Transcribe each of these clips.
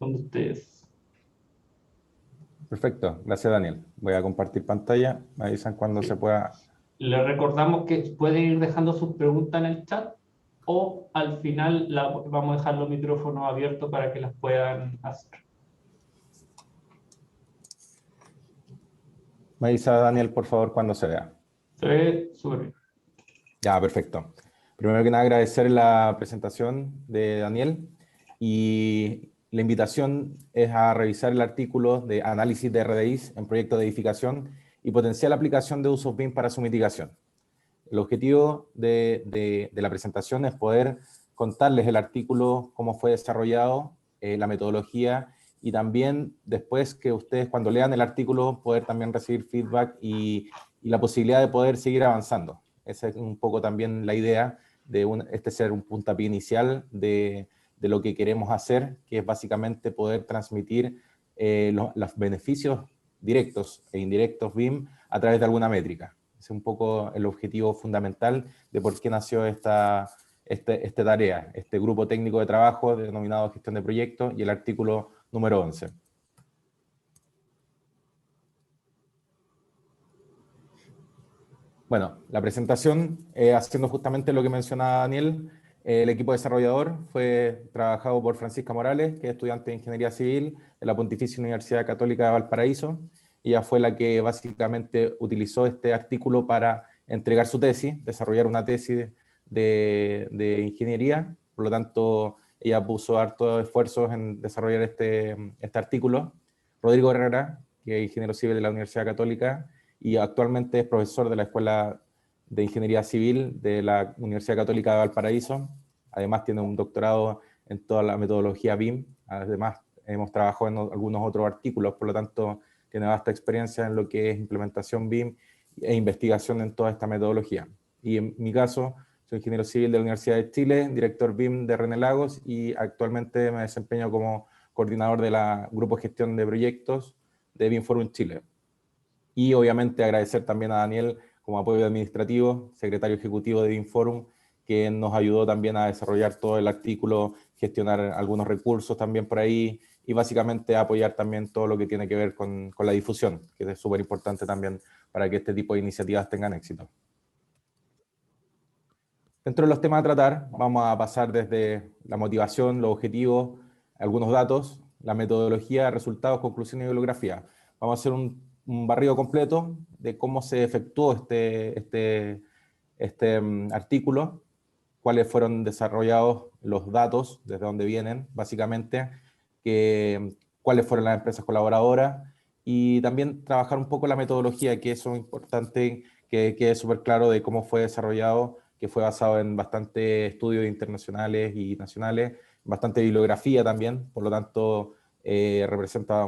con ustedes. Perfecto, gracias Daniel. Voy a compartir pantalla, me avisan cuando se pueda. Les recordamos que pueden ir dejando sus preguntas en el chat o al final vamos a dejar los micrófonos abiertos para que las puedan hacer. Me avisa Daniel, por favor, cuando se vea. Se ve súper bien. Ya, perfecto. Primero que nada, agradecer la presentación de Daniel y la invitación es a revisar el artículo de análisis de RDIs en proyectos de edificación y potencial aplicación de usos BIM para su mitigación. El objetivo de la presentación es poder contarles el artículo, cómo fue desarrollado, la metodología, y también después que ustedes cuando lean el artículo poder también recibir feedback y la posibilidad de poder seguir avanzando. Esa es un poco también la idea de ser un puntapié inicial de lo que queremos hacer, que es básicamente poder transmitir los beneficios directos e indirectos BIM a través de alguna métrica. Es un poco el objetivo fundamental de por qué nació esta tarea, este grupo técnico de trabajo denominado gestión de proyectos y el artículo número 11. Bueno, la presentación, haciendo justamente lo que mencionaba Daniel, el equipo desarrollador fue trabajado por Francisca Morales, que es estudiante de Ingeniería Civil de la Pontificia Universidad Católica de Valparaíso. Ella fue la que básicamente utilizó este artículo para entregar su tesis, desarrollar una tesis de ingeniería. Por lo tanto, ella puso hartos esfuerzos en desarrollar este artículo. Rodrigo Herrera, que es ingeniero civil de la Universidad Católica, y actualmente es profesor de la Escuela de Ingeniería Civil de la Universidad Católica de Valparaíso. Además tiene un doctorado en toda la metodología BIM. Además hemos trabajado en algunos otros artículos, por lo tanto tiene vasta experiencia en lo que es implementación BIM e investigación en toda esta metodología. Y en mi caso, soy ingeniero civil de la Universidad de Chile, director BIM de René Lagos, y actualmente me desempeño como coordinador de la Grupo de Gestión de Proyectos de BIM Forum Chile. Y obviamente agradecer también a Daniel como apoyo administrativo, secretario ejecutivo de BIM Forum, que nos ayudó también a desarrollar todo el artículo, gestionar algunos recursos también por ahí, y básicamente apoyar también todo lo que tiene que ver con la difusión, que es súper importante también para que este tipo de iniciativas tengan éxito. Dentro de los temas a tratar, vamos a pasar desde la motivación, los objetivos, algunos datos, la metodología, resultados, conclusiones y bibliografía. Vamos a hacer un barrido completo de cómo se efectuó este artículo, cuáles fueron desarrollados los datos, desde dónde vienen, básicamente, cuáles fueron las empresas colaboradoras, y también trabajar un poco la metodología, que eso es importante, que quede súper claro de cómo fue desarrollado, que fue basado en bastante estudios internacionales y nacionales, bastante bibliografía también, por lo tanto representa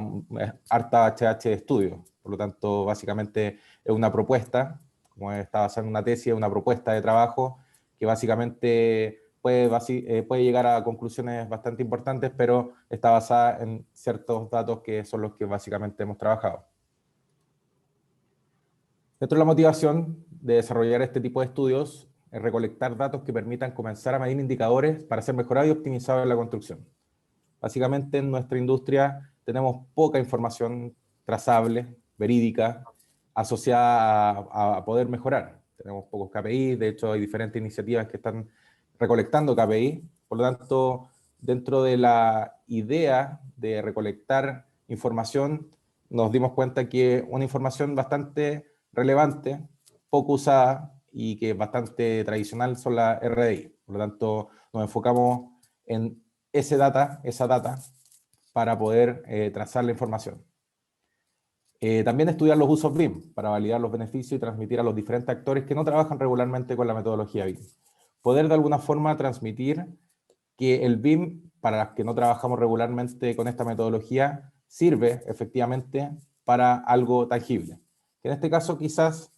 harta HH de estudio, por lo tanto básicamente es una propuesta, como está basada en una tesis, es una propuesta de trabajo que básicamente puede llegar a conclusiones bastante importantes, pero está basada en ciertos datos que son los que básicamente hemos trabajado. Dentro de la motivación de desarrollar este tipo de estudios es recolectar datos que permitan comenzar a medir indicadores para ser mejorado y optimizado en la construcción. Básicamente en nuestra industria tenemos poca información trazable, verídica, asociada a poder mejorar. Tenemos pocos KPI, de hecho hay diferentes iniciativas que están recolectando KPI, por lo tanto, dentro de la idea de recolectar información, nos dimos cuenta que una información bastante relevante, poco usada y que es bastante tradicional son las RDI. Por lo tanto, nos enfocamos en esa data para poder trazar la información. También estudiar los usos BIM para validar los beneficios y transmitir a los diferentes actores que no trabajan regularmente con la metodología BIM. Poder de alguna forma transmitir que el BIM, para los que no trabajamos regularmente con esta metodología, sirve efectivamente para algo tangible. Que en este caso quizás,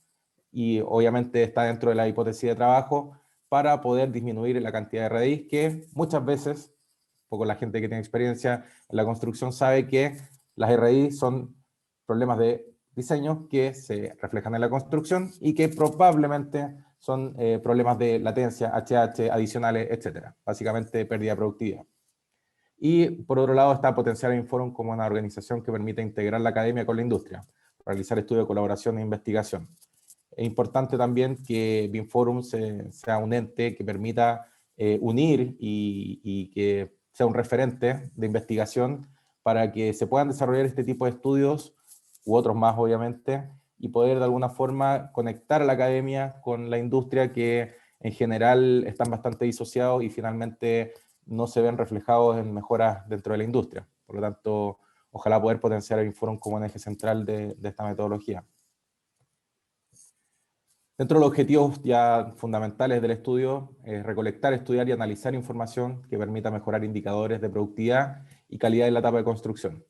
y obviamente está dentro de la hipótesis de trabajo, para poder disminuir la cantidad de RDIs que muchas veces, poco la gente que tiene experiencia en la construcción sabe que las RDI son problemas de diseño que se reflejan en la construcción y que probablemente son problemas de latencia, HH, adicionales, etc. Básicamente pérdida de productividad. Y por otro lado está potenciar a Inforum como una organización que permite integrar la academia con la industria, realizar estudios de colaboración e investigación. Es importante también que BIMforum sea un ente que permita unir y que sea un referente de investigación para que se puedan desarrollar este tipo de estudios, u otros más obviamente, y poder de alguna forma conectar a la academia con la industria que en general están bastante disociados y finalmente no se ven reflejados en mejoras dentro de la industria. Por lo tanto, ojalá poder potenciar a BIMforum como un eje central de esta metodología. Dentro de los objetivos ya fundamentales del estudio es recolectar, estudiar y analizar información que permita mejorar indicadores de productividad y calidad en la etapa de construcción.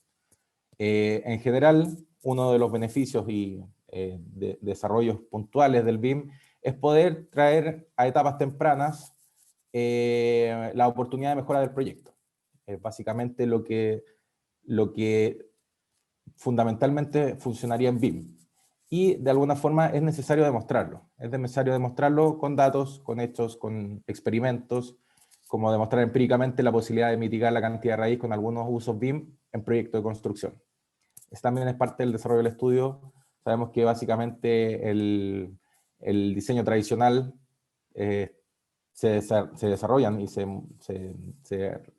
En general, uno de los beneficios y de desarrollos puntuales del BIM es poder traer a etapas tempranas la oportunidad de mejora del proyecto. Es básicamente lo que fundamentalmente funcionaría en BIM. Y de alguna forma es necesario demostrarlo. Es necesario demostrarlo con datos, con hechos, con experimentos, como demostrar empíricamente la posibilidad de mitigar la cantidad de raíz con algunos usos BIM en proyectos de construcción. Eso también es parte del desarrollo del estudio. Sabemos que básicamente el diseño tradicional se desarrollan y se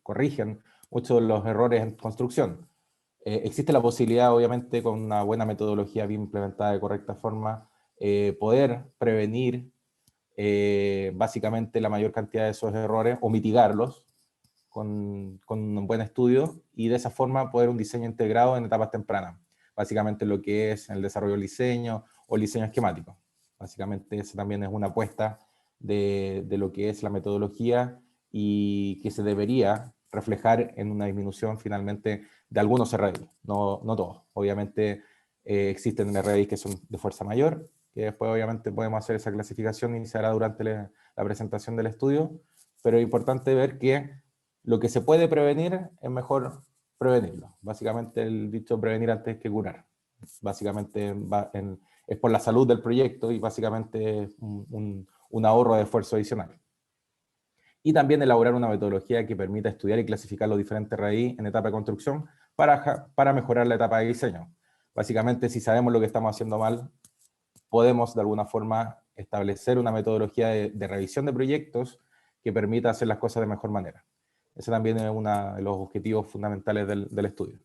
corrigen muchos de los errores en construcción. Existe la posibilidad, obviamente, con una buena metodología bien implementada de correcta forma, poder prevenir básicamente la mayor cantidad de esos errores o mitigarlos con un buen estudio y de esa forma poder un diseño integrado en etapas tempranas. Básicamente lo que es el desarrollo del diseño o el diseño esquemático. Básicamente eso también es una apuesta de lo que es la metodología y que se debería reflejar en una disminución finalmente de algunos RDI, no todos. Obviamente existen RDI que son de fuerza mayor, que después obviamente podemos hacer esa clasificación y se hará durante la presentación del estudio, pero es importante ver que lo que se puede prevenir es mejor prevenirlo. Básicamente el dicho prevenir antes que curar. Básicamente es por la salud del proyecto y básicamente es un ahorro de esfuerzo adicional. Y también elaborar una metodología que permita estudiar y clasificar los diferentes RDI en etapa de construcción para mejorar la etapa de diseño. Básicamente, si sabemos lo que estamos haciendo mal, podemos de alguna forma establecer una metodología de revisión de proyectos que permita hacer las cosas de mejor manera. Ese también es uno de los objetivos fundamentales del estudio.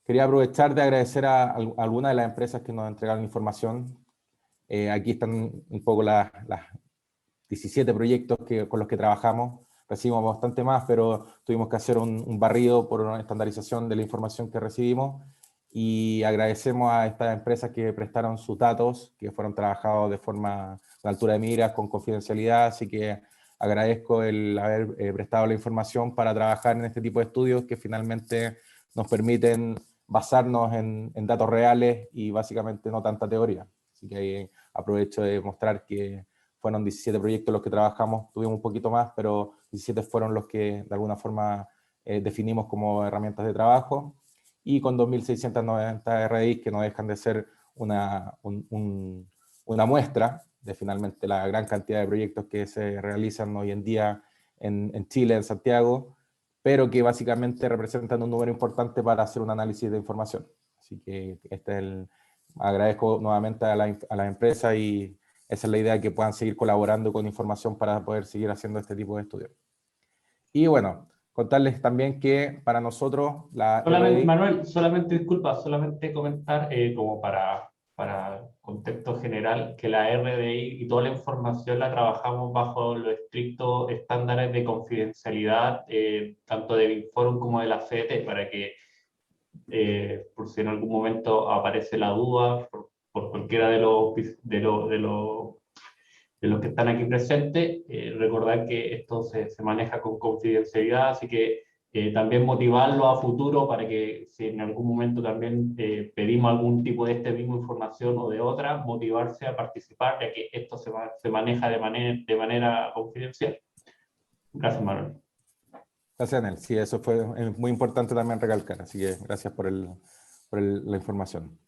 Quería aprovechar de agradecer a algunas de las empresas que nos entregaron información. Aquí están un poco las 17 proyectos con los que trabajamos. Recibimos bastante más, pero tuvimos que hacer un barrido por una estandarización de la información que recibimos. Y agradecemos a estas empresas que prestaron sus datos, que fueron trabajados de forma de altura de miras, con confidencialidad. Así que agradezco el haber prestado la información para trabajar en este tipo de estudios que finalmente nos permiten basarnos en datos reales y básicamente no tanta teoría. Así que ahí aprovecho de mostrar que fueron 17 proyectos los que trabajamos, tuvimos un poquito más, pero 17 fueron los que de alguna forma definimos como herramientas de trabajo, y con 2.690 RDIs que no dejan de ser una muestra de finalmente la gran cantidad de proyectos que se realizan hoy en día en Chile, en Santiago, pero que básicamente representan un número importante para hacer un análisis de información. Así que agradezco nuevamente a las empresas y esa es la idea, que puedan seguir colaborando con información para poder seguir haciendo este tipo de estudios. Y bueno, contarles también que para nosotros la Solamente, RDI... Manuel, solamente disculpa, solamente comentar como para contexto general que la RDI y toda la información la trabajamos bajo los estrictos estándares de confidencialidad, tanto de BIMforum como de la CDT, para que por si en algún momento aparece la duda por cualquiera de los que están aquí presentes, recordar que esto se maneja con confidencialidad, así que también motivarlo a futuro para que si en algún momento también pedimos algún tipo de este mismo información o de otra, motivarse a participar, ya que esto se maneja de manera confidencial. Gracias, Manuel. Gracias, Anel. Sí, eso fue muy importante también recalcar, así que gracias por la información.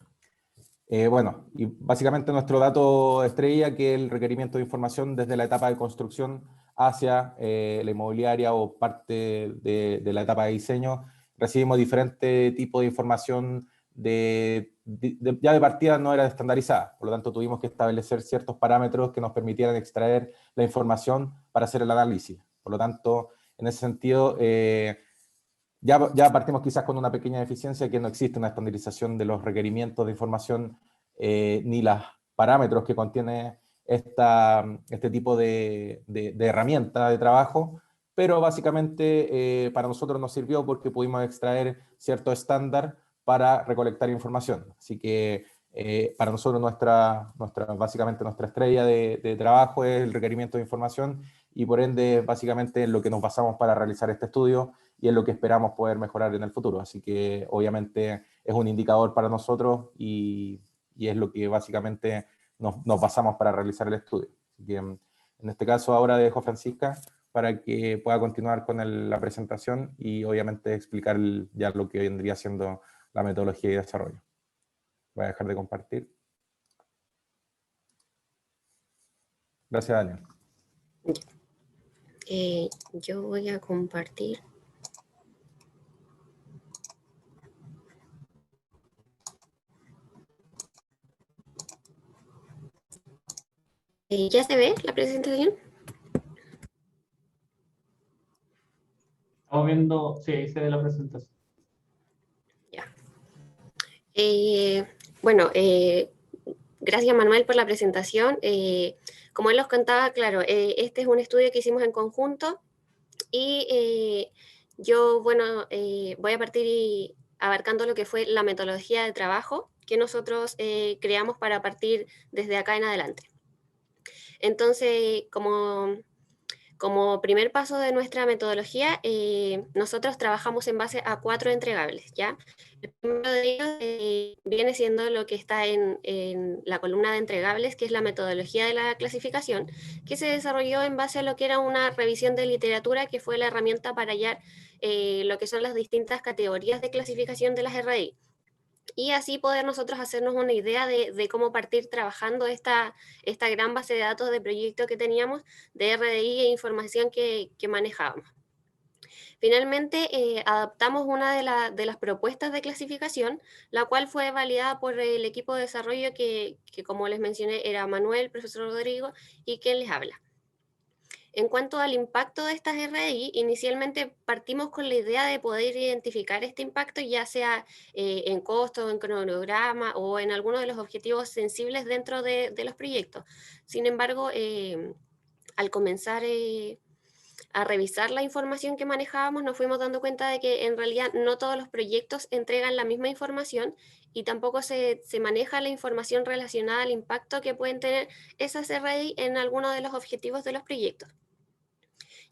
Bueno, y básicamente nuestro dato estrella, que es el requerimiento de información desde la etapa de construcción hacia la inmobiliaria o parte de la etapa de diseño, recibimos diferentes tipos de información ya de partida no era estandarizada, por lo tanto tuvimos que establecer ciertos parámetros que nos permitieran extraer la información para hacer el análisis. Por lo tanto, en ese sentido, ya partimos quizás con una pequeña deficiencia, que no existe una estandarización de los requerimientos de información ni los parámetros que contiene este tipo de herramienta de trabajo, pero básicamente para nosotros nos sirvió porque pudimos extraer cierto estándar para recolectar información. Así que para nosotros básicamente nuestra estrella de trabajo es el requerimiento de información, y por ende básicamente en lo que nos basamos para realizar este estudio y en lo que esperamos poder mejorar en el futuro. Así que obviamente es un indicador para nosotros y es lo que básicamente nos basamos para realizar el estudio. Así que en este caso ahora dejo a Francisca para que pueda continuar con la presentación y obviamente explicar ya lo que vendría siendo la metodología de desarrollo. Voy a dejar de compartir. Gracias, Daniel. Yo voy a compartir. ¿Ya se ve la presentación? Estamos viendo, sí, ahí se ve la presentación. Ya. Bueno, gracias Manuel por la presentación. Como él los contaba, claro, este es un estudio que hicimos en conjunto y yo, bueno, voy a partir abarcando lo que fue la metodología de trabajo que nosotros creamos para partir desde acá en adelante. Entonces, como primer paso de nuestra metodología, nosotros trabajamos en base a 4 entregables, ¿ya? El primero de ellos viene siendo lo que está en la columna de entregables, que es la metodología de la clasificación, que se desarrolló en base a lo que era una revisión de literatura, que fue la herramienta para hallar lo que son las distintas categorías de clasificación de las RDI. Y así poder nosotros hacernos una idea de cómo partir trabajando esta gran base de datos de proyecto que teníamos, de RDI e información que manejábamos. Finalmente, adaptamos una de las propuestas de clasificación, la cual fue validada por el equipo de desarrollo que, como les mencioné, era Manuel, profesor Rodrigo y quien les habla. En cuanto al impacto de estas RDI, inicialmente partimos con la idea de poder identificar este impacto, ya sea en costo, en cronograma o en alguno de los objetivos sensibles dentro de los proyectos. Sin embargo, al comenzar a revisar la información que manejábamos, nos fuimos dando cuenta de que en realidad no todos los proyectos entregan la misma información y tampoco se maneja la información relacionada al impacto que pueden tener esas RDI en alguno de los objetivos de los proyectos.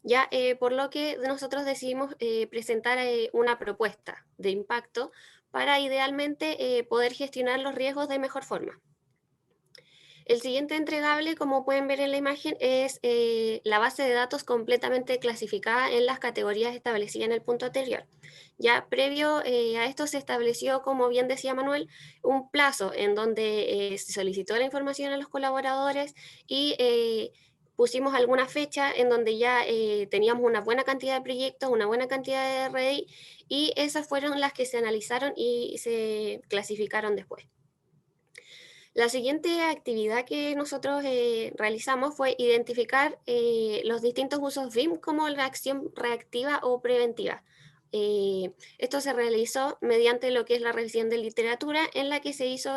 Ya, por lo que nosotros decidimos presentar una propuesta de impacto para idealmente poder gestionar los riesgos de mejor forma. El siguiente entregable, como pueden ver en la imagen, es la base de datos completamente clasificada en las categorías establecidas en el punto anterior. Ya previo a esto se estableció, como bien decía Manuel, un plazo en donde se solicitó la información a los colaboradores y pusimos alguna fecha en donde ya teníamos una buena cantidad de proyectos, una buena cantidad de RDI, y esas fueron las que se analizaron y se clasificaron después. La siguiente actividad que nosotros realizamos fue identificar los distintos usos BIM como la acción reactiva o preventiva. Esto se realizó mediante lo que es la revisión de literatura, en la que se hizo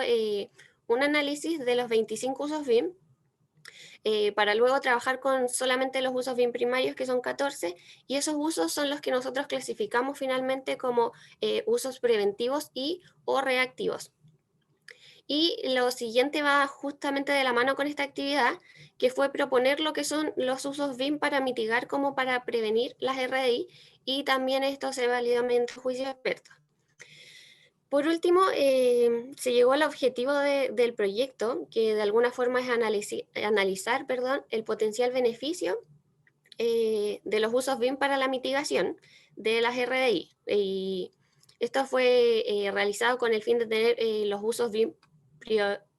un análisis de los 25 usos BIM, para luego trabajar con solamente los usos BIM primarios, que son 14, y esos usos son los que nosotros clasificamos finalmente como usos preventivos y o reactivos. Y lo siguiente va justamente de la mano con esta actividad, que fue proponer lo que son los usos BIM para mitigar como para prevenir las RDI, y también esto se validó mediante juicio de expertos. Por último, se llegó al objetivo del proyecto, que de alguna forma es analizar el potencial beneficio de los usos BIM para la mitigación de las RDI. Y esto fue realizado con el fin de tener los usos BIM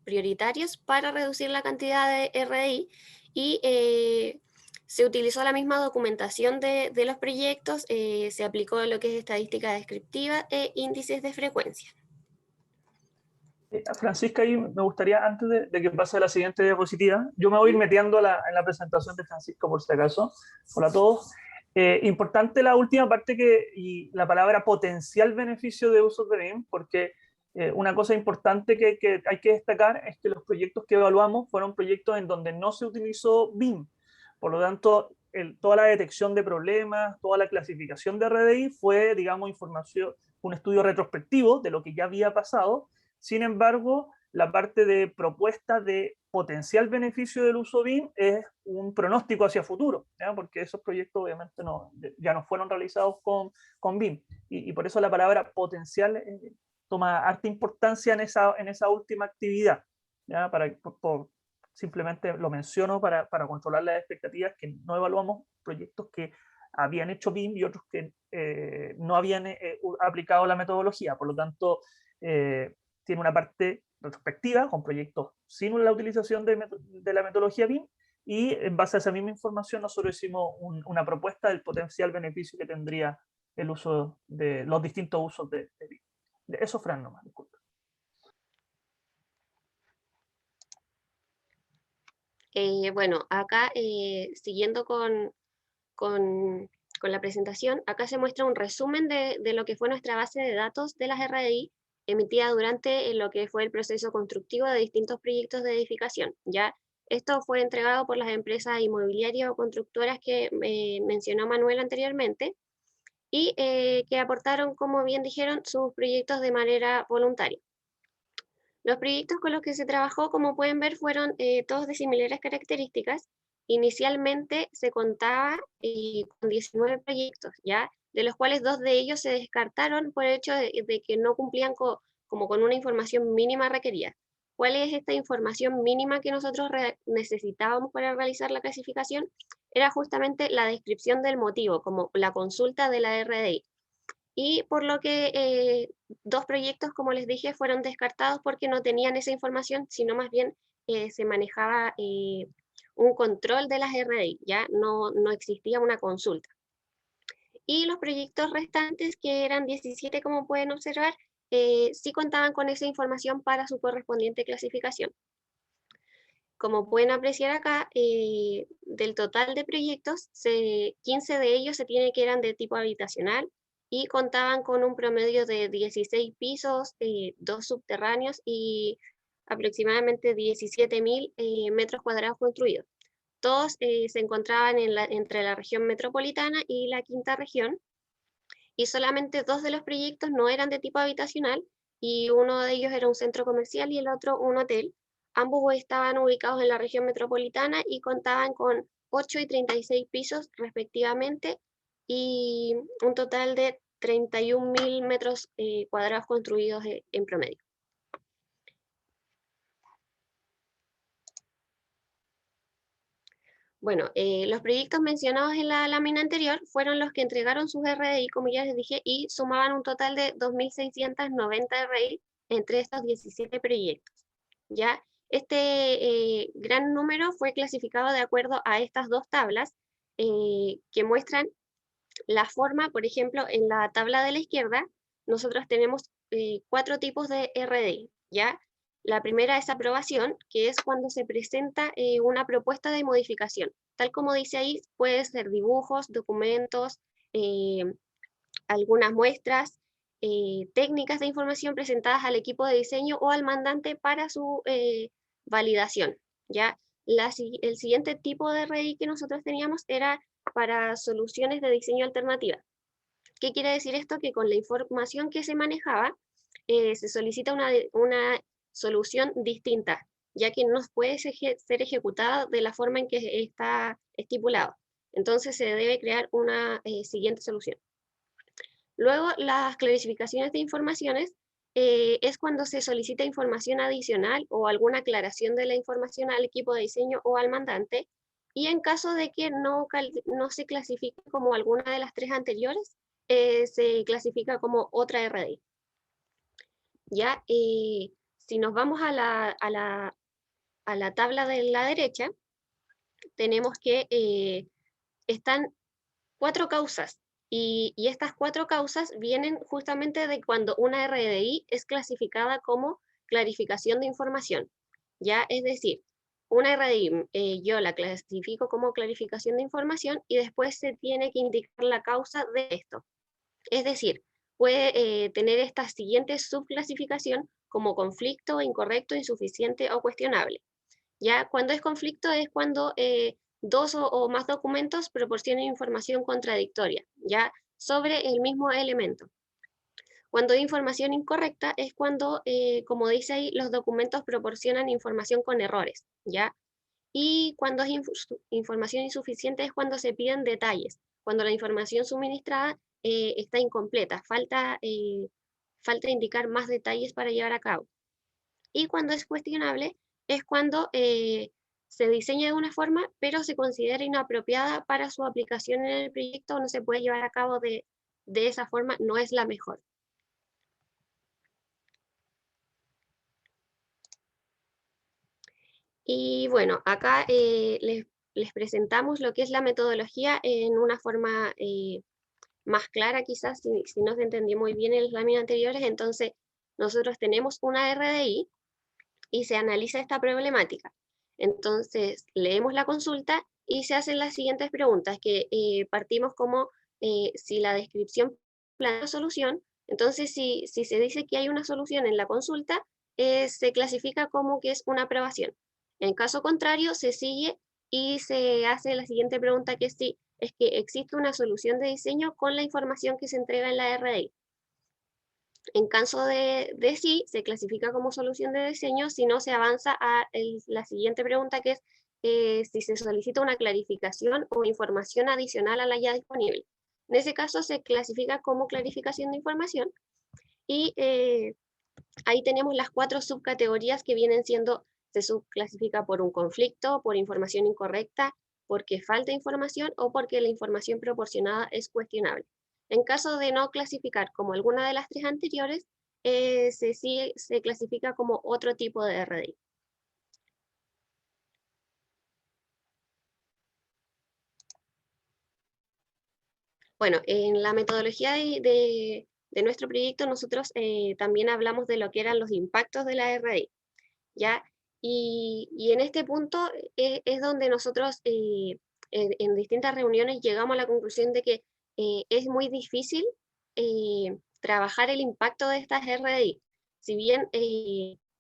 prioritarios para reducir la cantidad de RDI y Se utilizó la misma documentación de los proyectos, se aplicó lo que es estadística descriptiva e índices de frecuencia. Francisca, ahí me gustaría, antes de que pase a la siguiente diapositiva, yo me voy a ir metiendo en la presentación de Francisco, por si acaso. Hola a todos. Importante la última parte y la palabra potencial beneficio de usos de BIM, porque una cosa importante que hay que destacar es que los proyectos que evaluamos fueron proyectos en donde no se utilizó BIM. Por lo tanto, toda la detección de problemas, toda la clasificación de RDI fue, digamos, un estudio retrospectivo de lo que ya había pasado. Sin embargo, la parte de propuesta de potencial beneficio del uso BIM es un pronóstico hacia futuro, ¿ya? Porque esos proyectos obviamente ya no fueron realizados con BIM. Y por eso la palabra potencial toma harta importancia en esa última actividad, ¿ya? Simplemente lo menciono para controlar las expectativas, que no evaluamos proyectos que habían hecho BIM y otros que no habían aplicado la metodología. Por lo tanto, tiene una parte retrospectiva con proyectos sin la utilización de la metodología BIM, y en base a esa misma información nosotros hicimos una propuesta del potencial beneficio que tendría el uso de los distintos usos de BIM. Eso, Fran, nomás, disculpa. Bueno, acá siguiendo con la presentación, acá se muestra un resumen de lo que fue nuestra base de datos de las RDI emitida durante lo que fue el proceso constructivo de distintos proyectos de edificación. Ya esto fue entregado por las empresas inmobiliarias o constructoras que mencionó Manuel anteriormente, y que aportaron, como bien dijeron, sus proyectos de manera voluntaria. Los proyectos con los que se trabajó, como pueden ver, fueron todos de similares características. Inicialmente se contaba con 19 proyectos, ¿ya? De los cuales 2 de ellos se descartaron por el hecho de que no cumplían como con una información mínima requerida. ¿Cuál es esta información mínima que nosotros necesitábamos para realizar la clasificación? Era justamente la descripción del motivo, como la consulta de la RDI. Y por lo que 2 proyectos, como les dije, fueron descartados porque no tenían esa información, sino más bien se manejaba un control de las RDI, ya no existía una consulta. Y los proyectos restantes, que eran 17, como pueden observar, sí contaban con esa información para su correspondiente clasificación. Como pueden apreciar acá, del total de proyectos, 15 de ellos se tiene que eran de tipo habitacional y contaban con un promedio de 16 pisos, 2 subterráneos y aproximadamente 17.000 metros cuadrados construidos. Todos se encontraban entre la región metropolitana y la quinta región, y solamente 2 de los proyectos no eran de tipo habitacional, y uno de ellos era un centro comercial y el otro un hotel. Ambos estaban ubicados en la región metropolitana y contaban con 8 y 36 pisos respectivamente, y un total de 31.000 metros cuadrados construidos en promedio. Bueno, los proyectos mencionados en la lámina anterior fueron los que entregaron sus RDI, como ya les dije, y sumaban un total de 2.690 RDI entre estos 17 proyectos. ¿Ya? Este gran número fue clasificado de acuerdo a estas 2 tablas que muestran la forma. Por ejemplo, en la tabla de la izquierda, nosotros tenemos 4 tipos de RDI, ¿ya? La primera es aprobación, que es cuando se presenta una propuesta de modificación. Tal como dice ahí, puede ser dibujos, documentos, algunas muestras, técnicas de información presentadas al equipo de diseño o al mandante para su validación, ¿ya? El siguiente tipo de RDI que nosotros teníamos era para soluciones de diseño alternativa. ¿Qué quiere decir esto? Que con la información que se manejaba, se solicita una solución distinta, ya que no puede ser ejecutada de la forma en que está estipulado. Entonces se debe crear una siguiente solución. Luego, las clarificaciones de informaciones es cuando se solicita información adicional o alguna aclaración de la información al equipo de diseño o al mandante, y en caso de que no se clasifique como alguna de las 3 anteriores, se clasifica como otra RDI. Ya, si nos vamos a la tabla de la derecha, tenemos que están 4 causas, y estas 4 causas vienen justamente de cuando una RDI es clasificada como clarificación de información, ¿ya? Es decir, una RDI yo la clasifico como clarificación de información y después se tiene que indicar la causa de esto. Es decir, puede tener esta siguiente subclasificación como conflicto, incorrecto, insuficiente o cuestionable. Ya cuando es conflicto es cuando 2 o más documentos proporcionan información contradictoria, ya sobre el mismo elemento. Cuando hay información incorrecta es cuando, como dice ahí, los documentos proporcionan información con errores, ¿ya? Y cuando es información insuficiente es cuando se piden detalles, cuando la información suministrada está incompleta, falta indicar más detalles para llevar a cabo. Y cuando es cuestionable es cuando se diseña de una forma, pero se considera inapropiada para su aplicación en el proyecto, no se puede llevar a cabo de esa forma, no es la mejor. Y bueno, acá les presentamos lo que es la metodología en una forma más clara, quizás, si no se entendió muy bien en las láminas anteriores. Entonces, nosotros tenemos una RDI y se analiza esta problemática. Entonces, leemos la consulta y se hacen las siguientes preguntas, que partimos como si la descripción plantea solución. Entonces, si se dice que hay una solución en la consulta, se clasifica como que es una aprobación. En caso contrario, se sigue y se hace la siguiente pregunta, que es si es que existe una solución de diseño con la información que se entrega en la RDI. En caso de sí, se clasifica como solución de diseño, si no se avanza a la siguiente pregunta, que es si se solicita una clarificación o información adicional a la ya disponible. En ese caso se clasifica como clarificación de información y ahí tenemos las 4 subcategorías que vienen siendo, se subclasifica por un conflicto, por información incorrecta, porque falta información o porque la información proporcionada es cuestionable. En caso de no clasificar como alguna de las 3 anteriores, se clasifica como otro tipo de RDI. Bueno, en la metodología de nuestro proyecto nosotros también hablamos de lo que eran los impactos de la RDI, ¿ya? Y en este punto es donde nosotros en distintas reuniones llegamos a la conclusión de que es muy difícil trabajar el impacto de estas RDI. Si bien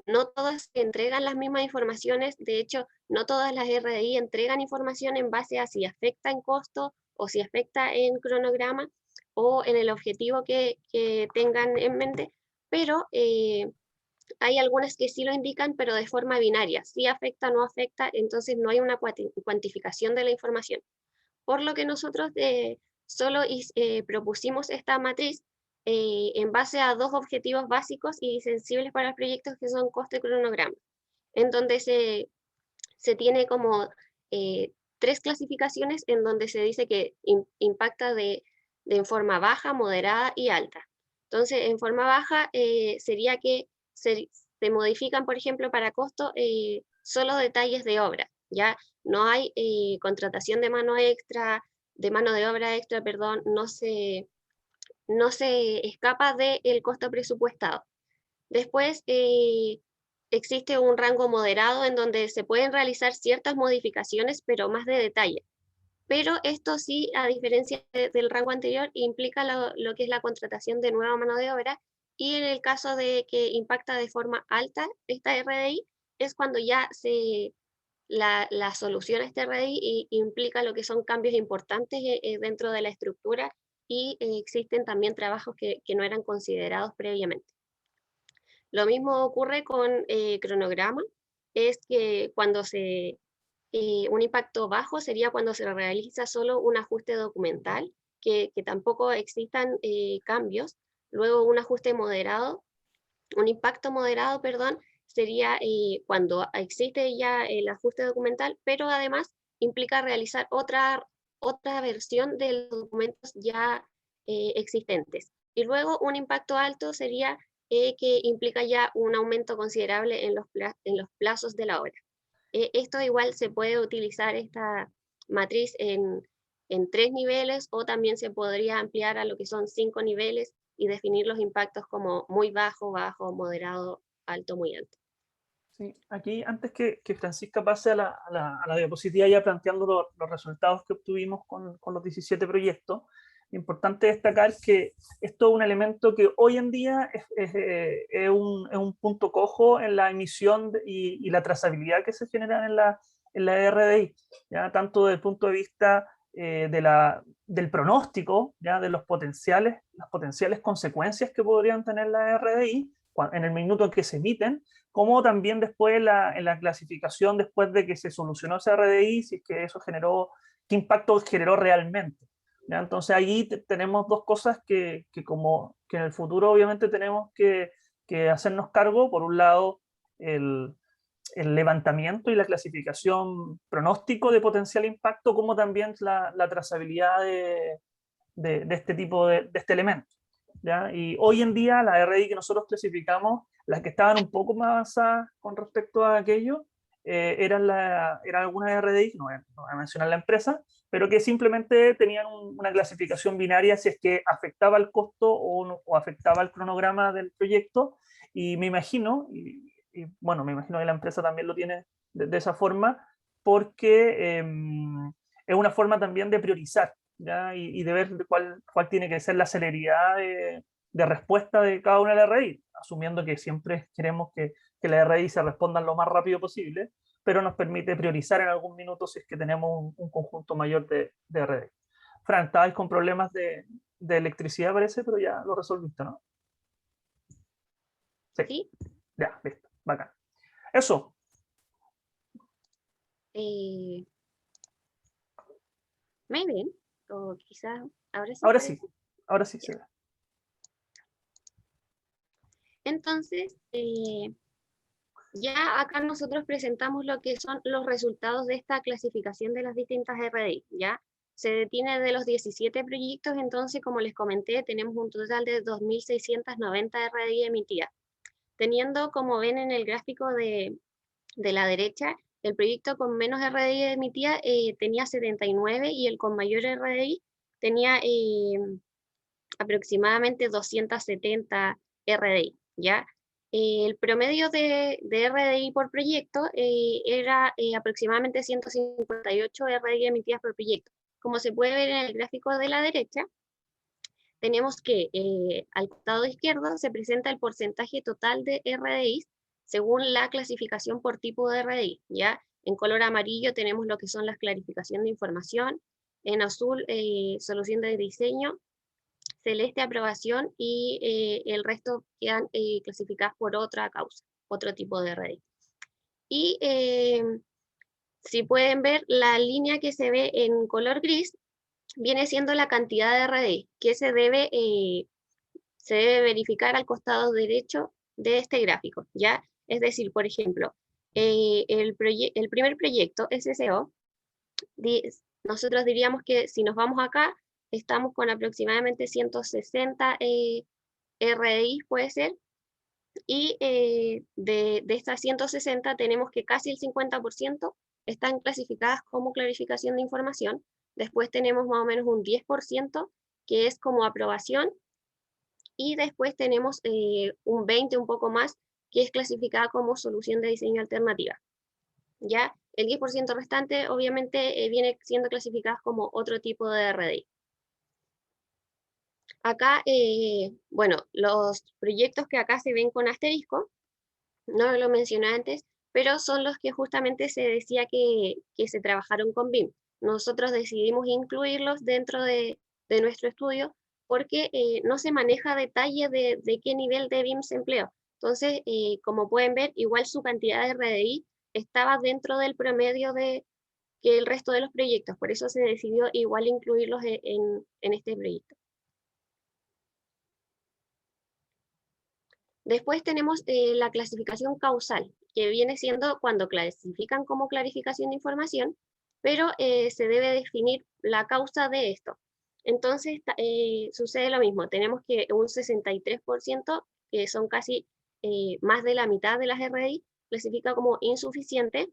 no todas entregan las mismas informaciones, de hecho, no todas las RDI entregan información en base a si afecta en costo o si afecta en cronograma o en el objetivo que tengan en mente, pero hay algunas que sí lo indican, pero de forma binaria, si afecta o no afecta, entonces no hay una cuantificación de la información. Por lo que nosotros solo propusimos esta matriz en base a 2 objetivos básicos y sensibles para los proyectos, que son costo y cronograma, en donde se tiene como 3 clasificaciones en donde se dice que impacta en forma baja, moderada y alta. Entonces, en forma baja sería que se modifican, por ejemplo, para costo, solo detalles de obra, ¿ya? No hay contratación de mano de obra extra, perdón, no se escapa del costo presupuestado. Después, existe un rango moderado en donde se pueden realizar ciertas modificaciones, pero más de detalle. Pero esto sí, a diferencia del rango anterior, implica lo que es la contratación de nueva mano de obra, y en el caso de que impacta de forma alta esta RDI, es cuando ya la solución a este RDI implica lo que son cambios importantes dentro de la estructura y existen también trabajos que no eran considerados previamente. Lo mismo ocurre con cronograma, es que cuando un impacto bajo sería cuando se realiza solo un ajuste documental, que tampoco existan cambios. Luego un ajuste moderado, un impacto moderado, perdón, sería cuando existe ya el ajuste documental, pero además implica realizar otra versión de los documentos ya existentes. Y luego un impacto alto sería que implica ya un aumento considerable en los plazos de la obra. Esto igual se puede utilizar esta matriz en 3 niveles, o también se podría ampliar a lo que son 5 niveles y definir los impactos como muy bajo, bajo, moderado, alto, muy alto. Sí, aquí antes que Francisca pase a la diapositiva ya planteando los resultados que obtuvimos con los 17 proyectos, importante destacar que esto es un elemento que hoy en día es un punto cojo en la emisión y la trazabilidad que se generan en la RDI, ¿ya? Tanto desde el punto de vista del pronóstico, ¿ya? De las potenciales consecuencias que podrían tener la RDI en el minuto en que se emiten, como también después en la clasificación, después de que se solucionó ese RDI, si es que eso generó, qué impacto generó realmente. ¿Ya? Entonces ahí tenemos dos cosas que en el futuro obviamente tenemos que hacernos cargo. Por un lado, el levantamiento y la clasificación pronóstico de potencial impacto, como también la trazabilidad de este tipo de este elemento. ¿Ya? Y hoy en día la RDI que nosotros clasificamos, las que estaban un poco más avanzadas con respecto a aquello, eran algunas RDI, no voy a mencionar la empresa, pero que simplemente tenían una clasificación binaria si es que afectaba el costo o afectaba el cronograma del proyecto, y me imagino, bueno, me imagino que la empresa también lo tiene de esa forma, porque es una forma también de priorizar, ¿ya? Y de ver cuál tiene que ser la celeridad de respuesta de cada una de las RDI, asumiendo que siempre queremos que las RDI se respondan lo más rápido posible, pero nos permite priorizar en algún minuto si es que tenemos un conjunto mayor de RDI. Fran, estabais con problemas de electricidad, parece, pero ya lo resolviste, ¿no? Sí. Ya, listo, bacán. Eso. ¿Me ven? O quizás ahora sí. Ahora sí, ahora sí se ve. Entonces, ya acá nosotros presentamos lo que son los resultados de esta clasificación de las distintas RDI, ¿ya? Se detiene de los 17 proyectos, entonces, como les comenté, tenemos un total de 2.690 RDI emitidas. Teniendo, como ven en el gráfico de la derecha, el proyecto con menos RDI emitida tenía 79 y el con mayor RDI tenía aproximadamente 270 RDI, ¿ya? El promedio de RDI por proyecto era aproximadamente 158 RDI emitidas por proyecto. Como se puede ver en el gráfico de la derecha, tenemos que al costado izquierdo se presenta el porcentaje total de RDIs según la clasificación por tipo de RDI, ¿ya? En color amarillo tenemos lo que son las clarificaciones de información, en azul solución de diseño, celeste aprobación, y el resto quedan clasificadas por otra causa, otro tipo de RDI. Y si pueden ver, la línea que se ve en color gris viene siendo la cantidad de RDI que se debe verificar al costado derecho de este gráfico, ¿ya? Es decir, por ejemplo, el primer proyecto, SSO, nosotros diríamos que si nos vamos acá, estamos con aproximadamente 160 RDI, puede ser, y de estas 160 tenemos que casi el 50% están clasificadas como clarificación de información. Después tenemos más o menos un 10% que es como aprobación, y después tenemos un 20, un poco más, que es clasificada como solución de diseño alternativa. ¿Ya? El 10% restante obviamente viene siendo clasificada como otro tipo de RDI. Acá, bueno, los proyectos que acá se ven con asterisco, no lo mencioné antes, pero son los que justamente se decía que se trabajaron con BIM. Nosotros decidimos incluirlos dentro de nuestro estudio porque no se maneja detalle de qué nivel de BIM se empleó. Entonces, como pueden ver, igual su cantidad de RDI estaba dentro del promedio que el resto de los proyectos. Por eso se decidió igual incluirlos en este proyecto. Después tenemos la clasificación causal, que viene siendo cuando clasifican como clarificación de información, pero se debe definir la causa de esto. Entonces sucede lo mismo, tenemos que un 63%, que son casi más de la mitad de las RDI, clasifica como insuficiente,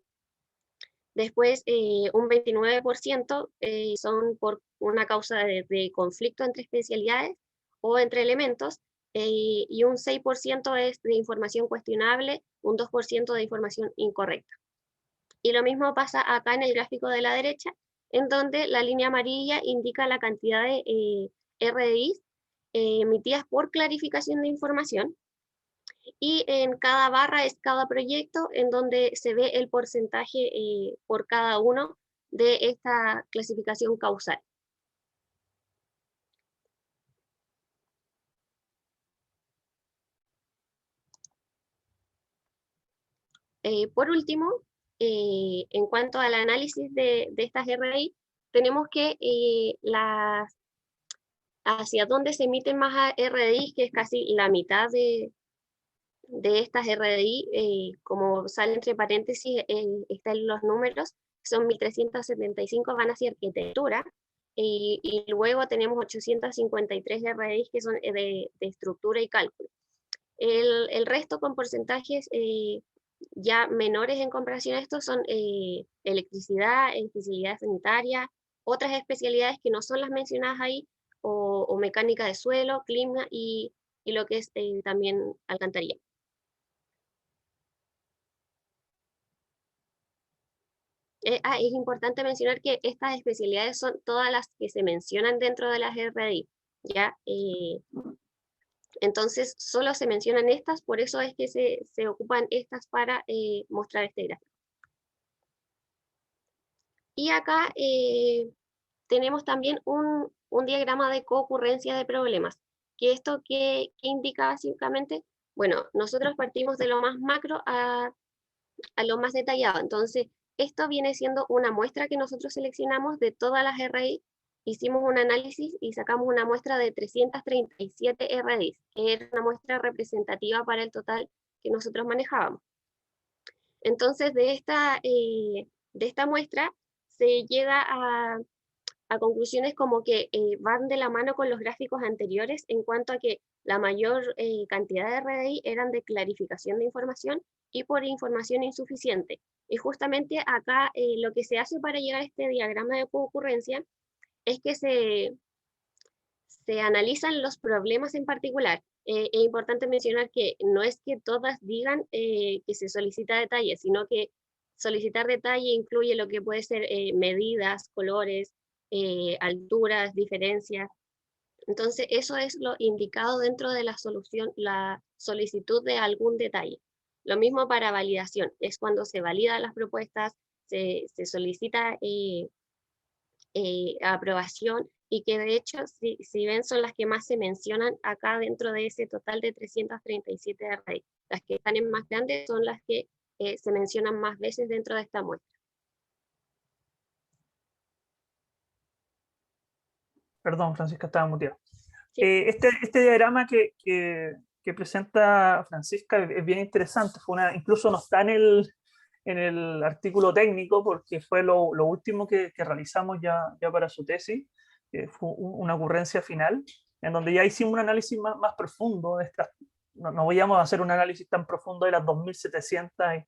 Después, un 29% son por una causa de conflicto entre especialidades o entre elementos, y un 6% es de información cuestionable, un 2% de información incorrecta. Y lo mismo pasa acá en el gráfico de la derecha, en donde la línea amarilla indica la cantidad de RDIs emitidas por clarificación de información, y en cada barra es cada proyecto en donde se ve el porcentaje por cada uno de esta clasificación causal. Por último, en cuanto al análisis de estas RDI, tenemos que hacia dónde se emiten más RDI, que es casi la mitad de estas RDI, como sale entre paréntesis, están los números, son 1.375, van hacia arquitectura, y luego tenemos 853 RDI que son de estructura y cálculo. El resto con porcentajes ya menores en comparación a esto son electricidad, especialidad sanitaria, otras especialidades que no son las mencionadas ahí, o mecánica de suelo, clima y lo que es también alcantarilla. Es importante mencionar que estas especialidades son todas las que se mencionan dentro de las RDI, ¿ya? Entonces, solo se mencionan estas, por eso es que se ocupan estas para mostrar este gráfico. Y acá tenemos también un diagrama de concurrencia de problemas. ¿Que esto qué indica básicamente? Bueno, nosotros partimos de lo más macro a lo más detallado. Entonces, esto viene siendo una muestra que nosotros seleccionamos de todas las RI, hicimos un análisis y sacamos una muestra de 337 RIs, que era una muestra representativa para el total que nosotros manejábamos. Entonces, de esta muestra se llega a conclusiones como que van de la mano con los gráficos anteriores en cuanto a que la mayor cantidad de RDI eran de clarificación de información y por información insuficiente. Y justamente acá lo que se hace para llegar a este diagrama de concurrencia es que se analizan los problemas en particular. Es importante mencionar que no es que todas digan que se solicita detalle, sino que solicitar detalle incluye lo que puede ser medidas, colores, alturas, diferencias. Entonces, eso es lo indicado dentro de la solicitud de algún detalle. Lo mismo para validación, es cuando se validan las propuestas, se solicita aprobación, y que de hecho, si ven, son las que más se mencionan acá dentro de ese total de 337 RDI. Las que están en más grandes son las que se mencionan más veces dentro de esta muestra. Perdón, Francisca, estaba muteado. Sí. Este diagrama que presenta Francisca es bien interesante. Incluso no está en el artículo técnico, porque fue lo último que realizamos ya para su tesis. Fue una ocurrencia final, en donde ya hicimos un análisis más profundo de estas. No voy a hacer un análisis tan profundo de las 2.700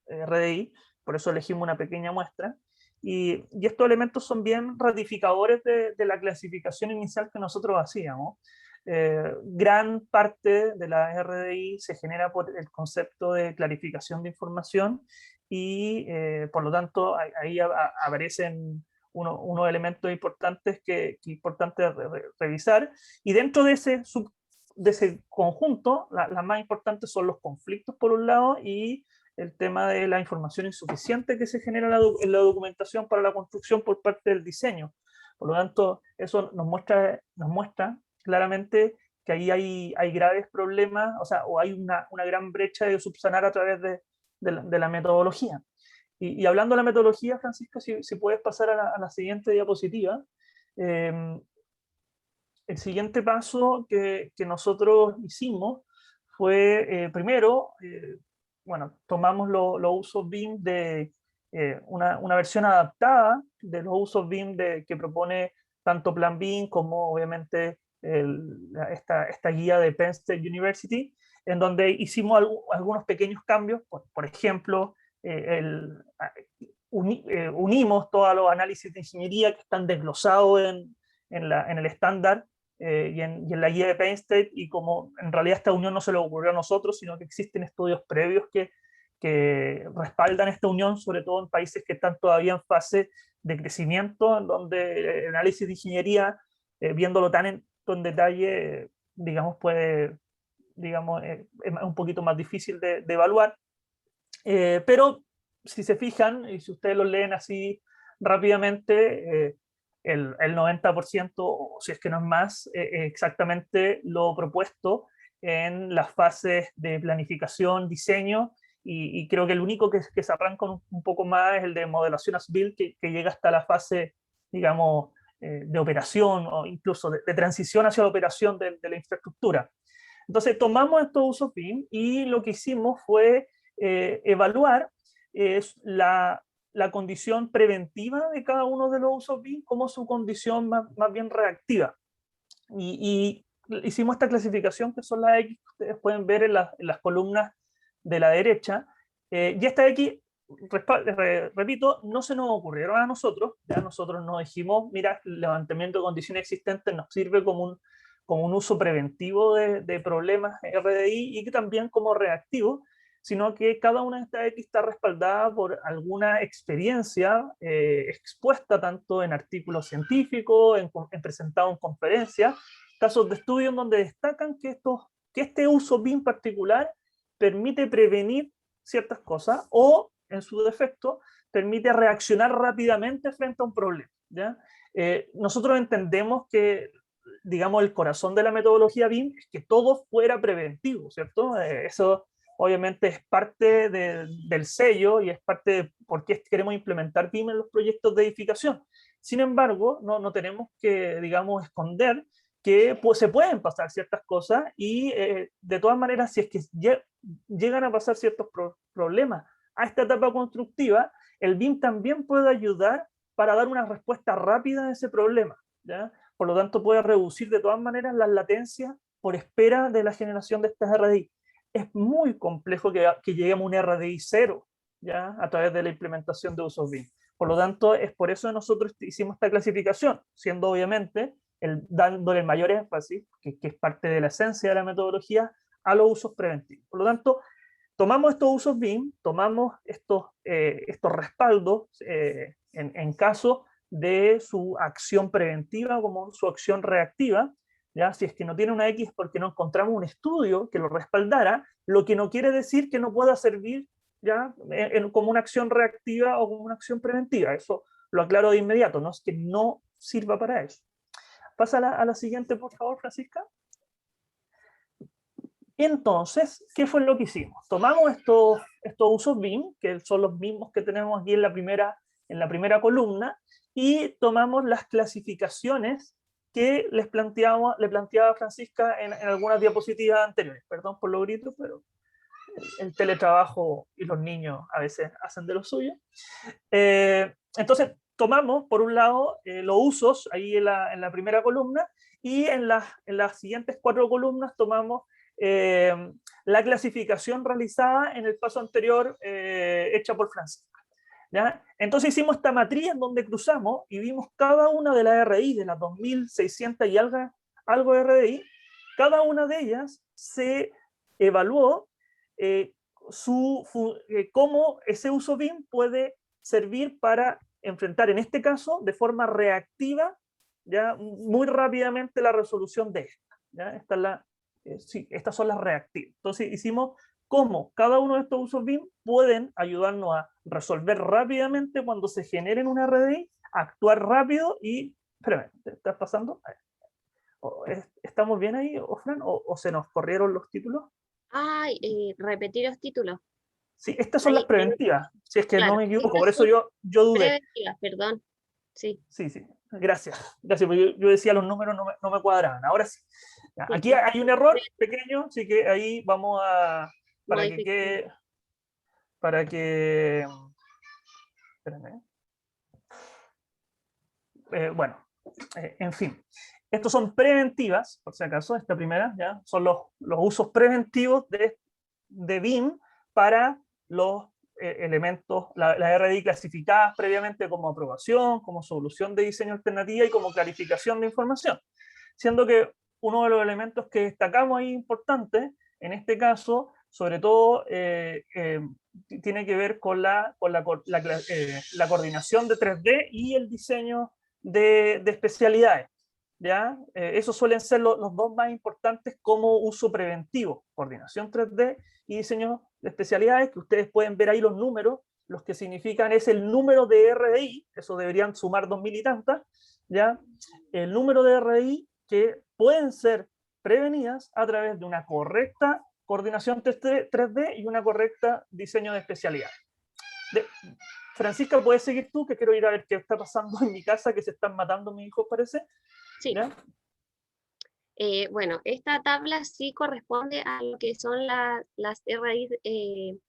RDI, por eso elegimos una pequeña muestra. Y estos elementos son bien ratificadores de la clasificación inicial que nosotros hacíamos. Gran parte de la RDI se genera por el concepto de clarificación de información, y por lo tanto ahí aparecen unos elementos importantes que es importante revisar. Y dentro de ese conjunto, las más importantes son los conflictos por un lado, y el tema de la información insuficiente que se genera en la documentación para la construcción por parte del diseño. Por lo tanto, eso nos muestra claramente que ahí hay graves problemas, o hay una gran brecha de subsanar a través de la metodología. Y hablando de la metodología, Francisca, si puedes pasar a la siguiente diapositiva. El siguiente paso que nosotros hicimos fue, primero, tomamos los usos BIM de una versión adaptada de los usos BIM que propone tanto Plan BIM como obviamente esta guía de Penn State University, en donde hicimos algunos pequeños cambios. Por ejemplo, unimos todos los análisis de ingeniería que están desglosados en el estándar y en la guía de Penn State, y como en realidad esta unión no se le ocurrió a nosotros, sino que existen estudios previos que respaldan esta unión, sobre todo en países que están todavía en fase de crecimiento, en donde el análisis de ingeniería, viéndolo tan en detalle, digamos, es un poquito más difícil de evaluar. Pero si se fijan, y si ustedes lo leen así rápidamente, el 90%, o si es que no es más, exactamente lo propuesto en las fases de planificación, diseño, y creo que el único que se arranca un poco más es el de modelación as built, que llega hasta la fase, digamos, de operación, o incluso de transición hacia la operación de la infraestructura. Entonces tomamos estos usos BIM y lo que hicimos fue evaluar la condición preventiva de cada uno de los usos BIM como su condición más bien reactiva. Y hicimos esta clasificación, que son las X que ustedes pueden ver en las columnas de la derecha. Y esta X, repito, no se nos ocurrieron a nosotros. Ya nosotros nos dijimos, mira, el levantamiento de condiciones existentes nos sirve como un uso preventivo de problemas RDI, y que también como reactivo, sino que cada una de estas X está respaldada por alguna experiencia expuesta tanto en artículos científicos, en presentado en conferencias, casos de estudio en donde destacan que este uso BIM particular permite prevenir ciertas cosas, o en su defecto permite reaccionar rápidamente frente a un problema, ¿ya? Nosotros entendemos que, digamos, el corazón de la metodología BIM es que todo fuera preventivo, ¿cierto? Eso obviamente es parte del sello, y es parte de por qué queremos implementar BIM en los proyectos de edificación. Sin embargo, no tenemos que, digamos, esconder que se pueden pasar ciertas cosas, y de todas maneras, si es que llegan a pasar ciertos problemas a esta etapa constructiva, el BIM también puede ayudar para dar una respuesta rápida a ese problema, ¿ya? Por lo tanto, puede reducir de todas maneras las latencias por espera de la generación de estas RDI. Es muy complejo que lleguemos a un RDI cero, ¿ya? A través de la implementación de usos BIM. Por lo tanto, es por eso que nosotros hicimos esta clasificación, siendo obviamente dándole el mayor énfasis, que es parte de la esencia de la metodología, a los usos preventivos. Por lo tanto, tomamos estos usos BIM, tomamos estos respaldos en caso de su acción preventiva como su acción reactiva, ¿ya? Si es que no tiene una X porque no encontramos un estudio que lo respaldara, lo que no quiere decir que no pueda servir, ¿ya? Como una acción reactiva o como una acción preventiva. Eso lo aclaro de inmediato, no es que no sirva para eso. Pasa a la siguiente, por favor, Francisca. Entonces, ¿qué fue lo que hicimos? Tomamos estos usos BIM, que son los mismos que tenemos aquí en la primera columna, y tomamos las clasificaciones que le planteaba Francisca en algunas diapositivas anteriores. Perdón por los gritos, pero el teletrabajo y los niños a veces hacen de lo suyo. Entonces, tomamos, por un lado, los usos ahí en la primera columna, y en las siguientes 4 columnas tomamos la clasificación realizada en el paso anterior hecha por Francisca, ¿ya? Entonces hicimos esta matriz en donde cruzamos y vimos cada una de las RDI, de las 2600 y algo de RDI, cada una de ellas se evaluó cómo ese uso BIM puede servir para enfrentar, en este caso, de forma reactiva, ya muy rápidamente la resolución de esta, ¿ya? Estas son las reactivas. Entonces hicimos cómo cada uno de estos usos BIM pueden ayudarnos a resolver rápidamente cuando se generen una RDI, actuar rápido y... Espérame, ¿te estás pasando? ¿Estamos bien ahí, Ofran? ¿O se nos corrieron los títulos? Ay, repetir los títulos. Sí, estas son las preventivas, si es que claro, no me equivoco, por eso yo dudé. Preventivas, perdón. Sí. Sí, gracias, porque yo decía los números no me cuadraban, ahora sí. Aquí hay un error pequeño, así que ahí vamos a... Espérenme. Bueno, en fin. Estos son preventivas, por si acaso, esta primera, ¿ya? Son los usos preventivos de BIM para los elementos, las RDI clasificadas previamente como aprobación, como solución de diseño alternativa y como clarificación de información. Siendo que uno de los elementos que destacamos ahí importante, en este caso, sobre todo, tiene que ver con la coordinación de 3D y el diseño de especialidades. ¿Ya? Esos suelen ser los dos más importantes como uso preventivo, coordinación 3D y diseño de especialidades, que ustedes pueden ver ahí los números, los que significan es el número de RDI, eso deberían sumar 2000 y tantas, ¿ya? El número de RDI que pueden ser prevenidas a través de una correcta coordinación 3D y una correcta diseño de especialidades. Francisca, ¿puedes seguir tú? Que quiero ir a ver qué está pasando en mi casa, que se están matando mis hijos, parece. Sí. Bueno, esta tabla sí corresponde a lo que son las RDI,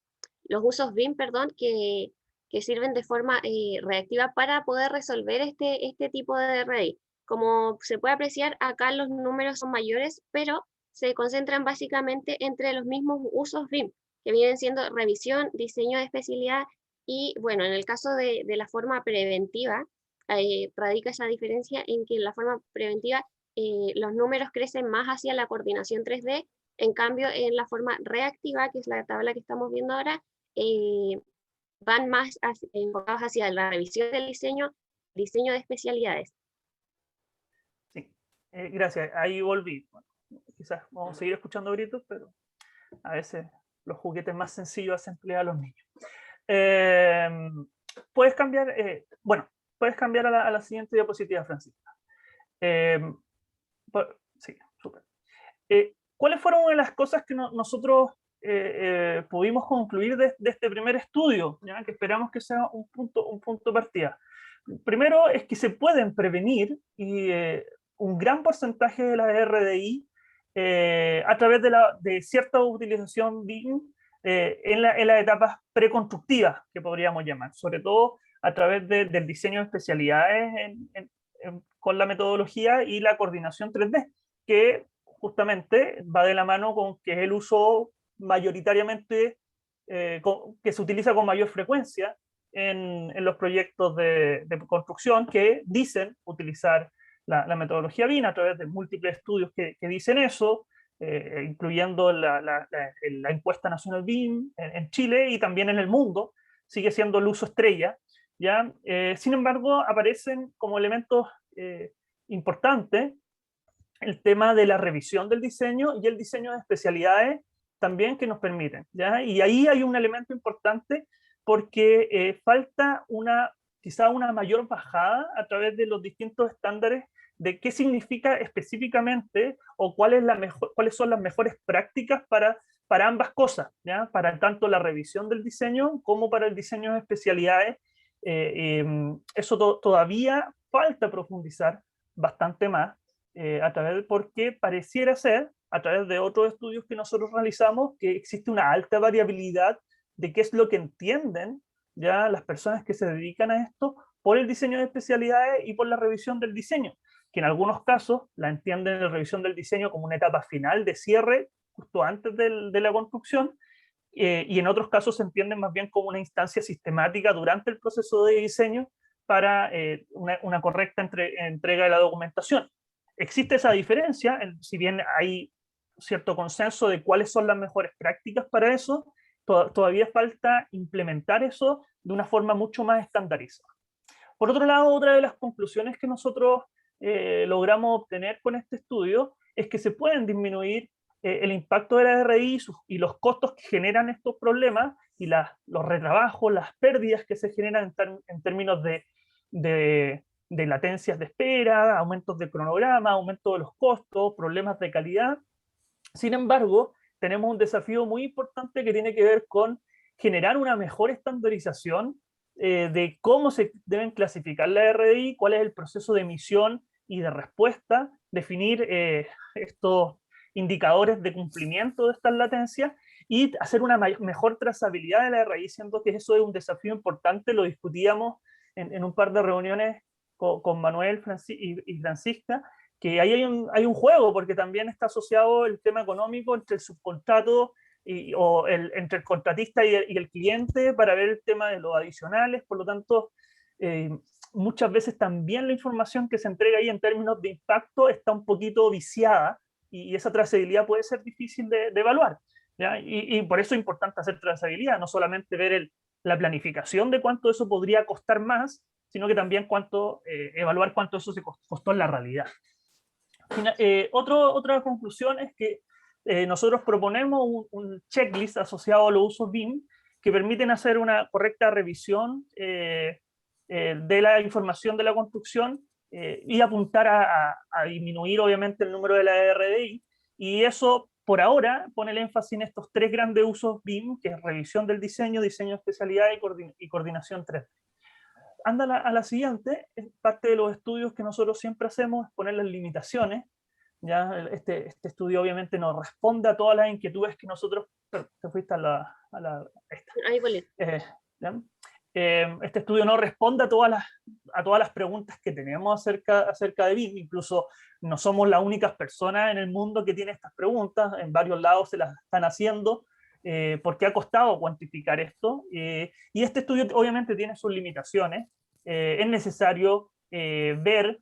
los usos BIM, perdón, que sirven de forma reactiva para poder resolver este tipo de RDI. Como se puede apreciar, acá los números son mayores, pero se concentran básicamente entre los mismos usos BIM, que vienen siendo revisión, diseño de especialidad, y bueno, en el caso de la forma preventiva, radica esa diferencia en que en la forma preventiva los números crecen más hacia la coordinación 3D, en cambio en la forma reactiva, que es la tabla que estamos viendo ahora, van más enfocados hacia la revisión del diseño de especialidades. Sí, gracias, ahí volví. Bueno, quizás vamos a seguir escuchando gritos, pero a veces los juguetes más sencillos hacen emplear a los niños. Puedes cambiar, puedes cambiar a la siguiente diapositiva, Francisca. Sí, súper. ¿Cuáles fueron una de las cosas que nosotros pudimos concluir de este primer estudio, ¿ya? Que esperamos que sea un punto de partida? Primero es que se pueden prevenir y un gran porcentaje de las RDI a través de cierta utilización BIM en las etapas preconstructivas, que podríamos llamar, sobre todo a través del diseño de especialidades con la metodología y la coordinación 3D, que justamente va de la mano con que es el uso mayoritariamente que se utiliza con mayor frecuencia en los proyectos de construcción, que dicen utilizar la metodología BIM a través de múltiples estudios que dicen eso, incluyendo la encuesta nacional BIM en Chile y también en el mundo, sigue siendo el uso estrella, ¿ya? Sin embargo, aparecen como elementos importantes el tema de la revisión del diseño y el diseño de especialidades también que nos permiten, ¿ya? Y ahí hay un elemento importante porque falta quizá una mayor bajada a través de los distintos estándares de qué significa específicamente o cuáles son las mejores prácticas para ambas cosas, ¿ya? Para tanto la revisión del diseño como para el diseño de especialidades. Eso todavía falta profundizar bastante más porque pareciera ser, a través de otros estudios que nosotros realizamos, que existe una alta variabilidad de qué es lo que entienden ya las personas que se dedican a esto por el diseño de especialidades y por la revisión del diseño, que en algunos casos la entienden en la revisión del diseño como una etapa final de cierre justo antes de la construcción, y en otros casos se entienden más bien como una instancia sistemática durante el proceso de diseño para una correcta entrega de la documentación. Existe esa diferencia, si bien hay cierto consenso de cuáles son las mejores prácticas para eso, todavía falta implementar eso de una forma mucho más estandarizada. Por otro lado, otra de las conclusiones que nosotros logramos obtener con este estudio es que se pueden disminuir el impacto de la RI y los costos que generan estos problemas y los retrabajos, las pérdidas que se generan en términos de latencias de espera, aumentos de cronograma, aumento de los costos, problemas de calidad. Sin embargo, tenemos un desafío muy importante que tiene que ver con generar una mejor estandarización de cómo se deben clasificar la RDI, cuál es el proceso de emisión y de respuesta, definir estos indicadores de cumplimiento de estas latencias y hacer una mejor trazabilidad de la RDI, siendo que eso es un desafío importante. Lo discutíamos en un par de reuniones con Manuel y Francisca, que ahí hay un juego, porque también está asociado el tema económico entre el subcontrato entre el contratista y el cliente para ver el tema de los adicionales. Por lo tanto, muchas veces también la información que se entrega ahí en términos de impacto está un poquito viciada, y esa trazabilidad puede ser difícil de evaluar, ¿ya? Y por eso es importante hacer trazabilidad, no solamente ver la planificación de cuánto eso podría costar más, sino que también evaluar cuánto eso se costó en la realidad. Otra conclusión es que nosotros proponemos un checklist asociado a los usos BIM que permiten hacer una correcta revisión de la información de la construcción y apuntar a disminuir obviamente el número de la RDI, y eso por ahora pone el énfasis en estos 3 grandes usos BIM, que es revisión del diseño, diseño de especialidad y coordinación 3D. Anda a la siguiente. Parte de los estudios que nosotros siempre hacemos es poner las limitaciones. ¿Ya? Este estudio obviamente no responde a todas las inquietudes que nosotros... Te fuiste Ahí, volé. Este estudio no responde a todas las preguntas que tenemos acerca de BIM. Incluso no somos las únicas personas en el mundo que tienen estas preguntas. En varios lados se las están haciendo, porque ha costado cuantificar esto. Y este estudio obviamente tiene sus limitaciones. Es necesario ver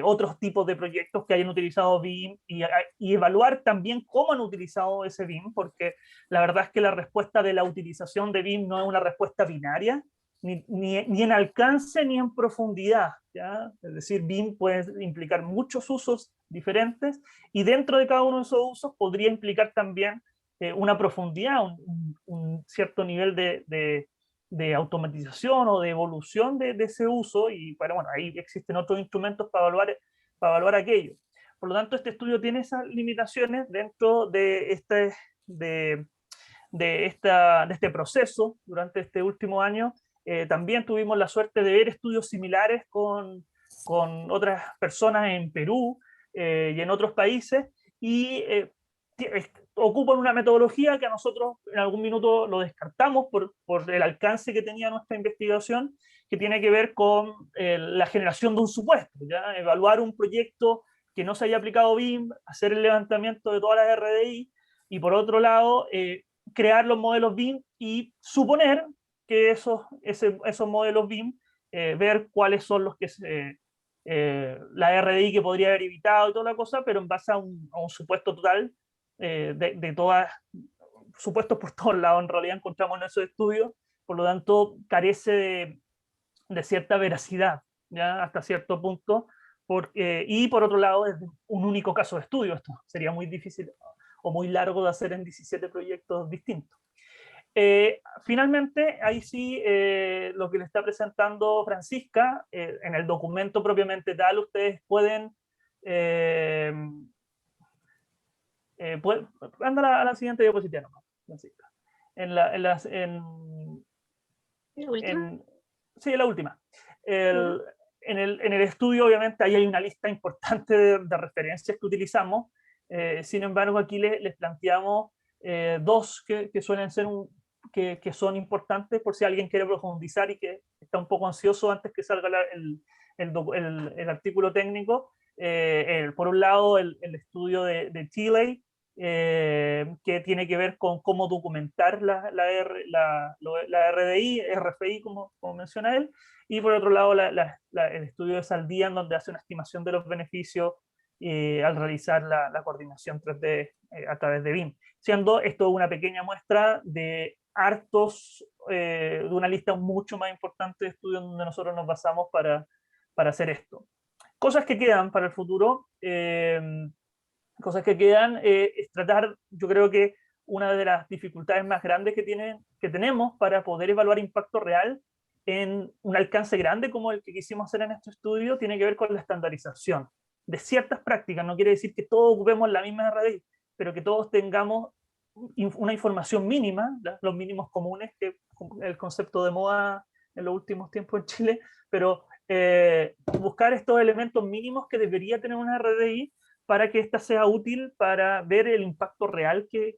otros tipos de proyectos que hayan utilizado BIM y evaluar también cómo han utilizado ese BIM, porque la verdad es que la respuesta de la utilización de BIM no es una respuesta binaria, ni en alcance ni en profundidad, ¿ya? Es decir, BIM puede implicar muchos usos diferentes, y dentro de cada uno de esos usos podría implicar también una profundidad, un cierto nivel de automatización o de evolución de ese uso, y bueno, ahí existen otros instrumentos para evaluar aquello. Por lo tanto, este estudio tiene esas limitaciones dentro de este proceso. Durante este último año también tuvimos la suerte de ver estudios similares con otras personas en Perú y en otros países, y ocupan una metodología que a nosotros en algún minuto lo descartamos por el alcance que tenía nuestra investigación, que tiene que ver con la generación de un supuesto, ¿ya? Evaluar un proyecto que no se haya aplicado BIM, hacer el levantamiento de todas las RDI, y por otro lado crear los modelos BIM y suponer que esos modelos BIM, ver cuáles son los que la RDI que podría haber evitado y toda la cosa, pero en base a un supuesto total de todas, supuestos por todos lados en realidad encontramos en esos estudios. Por lo tanto carece de cierta veracidad, ¿ya? Hasta cierto punto, y por otro lado es un único caso de estudio. Esto sería muy difícil o muy largo de hacer en 17 proyectos distintos. Finalmente, ahí sí, lo que le está presentando Francisca, en el documento propiamente tal, ustedes pueden... anda a la siguiente diapositiva nomás, Francisca. Sí, la última. En el estudio, obviamente, ahí hay una lista importante de referencias que utilizamos. Sin embargo, aquí les planteamos 2 que suelen ser que son importantes por si alguien quiere profundizar y que está un poco ansioso antes que salga el artículo técnico. Por un lado, el estudio de Thiele, que tiene que ver con cómo documentar la RDI, RFI, como menciona él, y por otro lado el estudio de Saldían, donde hace una estimación de los beneficios al realizar la coordinación 3D a través de BIM, siendo esto una pequeña muestra de de una lista mucho más importante de estudios donde nosotros nos basamos para hacer esto. Cosas que quedan para el futuro. Cosas que quedan es tratar, yo creo que una de las dificultades más grandes que tenemos para poder evaluar impacto real en un alcance grande como el que quisimos hacer en este estudio tiene que ver con la estandarización de ciertas prácticas. No quiere decir que todos ocupemos la misma RDI, pero que todos tengamos una información mínima, los mínimos comunes, que es el concepto de moda en los últimos tiempos en Chile, pero buscar estos elementos mínimos que debería tener una RDI para que ésta sea útil para ver el impacto real que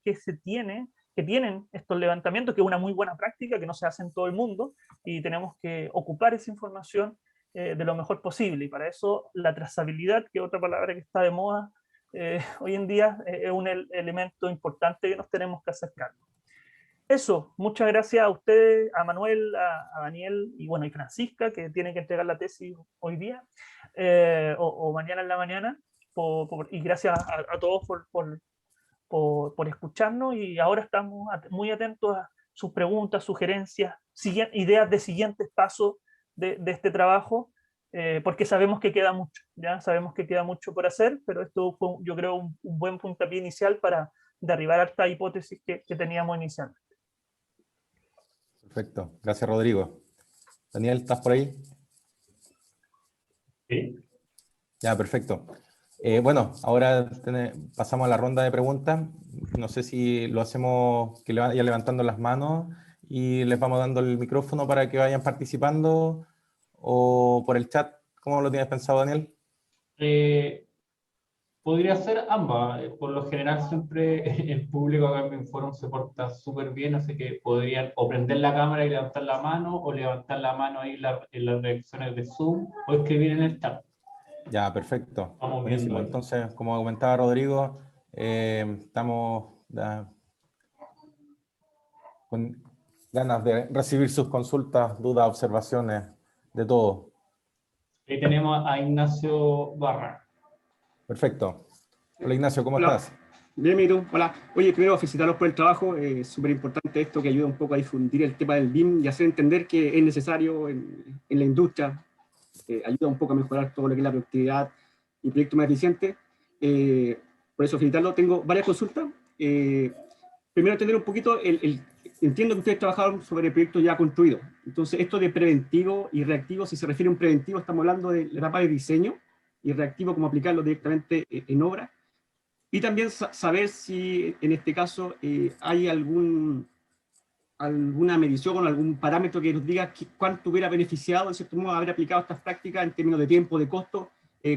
tienen estos levantamientos, que es una muy buena práctica que no se hace en todo el mundo, y tenemos que ocupar esa información de lo mejor posible. Y para eso la trazabilidad, que es otra palabra que está de moda hoy en día, es un elemento importante que nos tenemos que hacer cargo. Eso, muchas gracias a ustedes, a Manuel, a Daniel y bueno, y Francisca, que tienen que entregar la tesis hoy día, o mañana en la mañana, y gracias a todos por escucharnos, y ahora estamos muy atentos a sus preguntas, sugerencias, ideas de siguientes pasos de este trabajo, porque sabemos que queda mucho, ya sabemos que queda mucho por hacer, pero esto fue, yo creo, un buen puntapié inicial para derribar esta hipótesis que teníamos inicialmente. Perfecto, gracias Rodrigo. Daniel, ¿estás por ahí? Sí. Ya, perfecto. Bueno, ahora pasamos a la ronda de preguntas. No sé si lo hacemos que le vayan levantando las manos y les vamos dando el micrófono para que vayan participando, o por el chat. ¿Cómo lo tienes pensado, Daniel? Podría ser ambas. Por lo general siempre el público acá en Minforum se porta súper bien, así que podrían o prender la cámara y levantar la mano, o levantar la mano ahí en las reacciones de Zoom, o escribir en el chat. Ya, perfecto. Vamos Buenísimo. viendo. Entonces, como comentaba Rodrigo, estamos con ganas de recibir sus consultas, dudas, observaciones, de todo. Ahí tenemos a Ignacio Barra. Perfecto. Hola Ignacio, ¿cómo Hola. estás? Bien, ¿y tú? Hola. Oye, primero felicitarlos por el trabajo. Es súper importante esto que ayuda un poco a difundir el tema del BIM y hacer entender que es necesario en la industria. Ayuda un poco a mejorar todo lo que es la productividad y proyectos más eficientes. Por eso felicitarlos. Tengo varias consultas. Primero entender un poquito, entiendo que ustedes trabajaron sobre proyectos ya construidos. Entonces, esto de preventivo y reactivo, si se refiere a un preventivo, estamos hablando de la etapa de diseño, y reactivo, cómo aplicarlo directamente en obra. Y también saber si en este caso hay alguna medición o algún parámetro que nos diga cuánto hubiera beneficiado, de cierto modo, haber aplicado estas prácticas en términos de tiempo, de costo,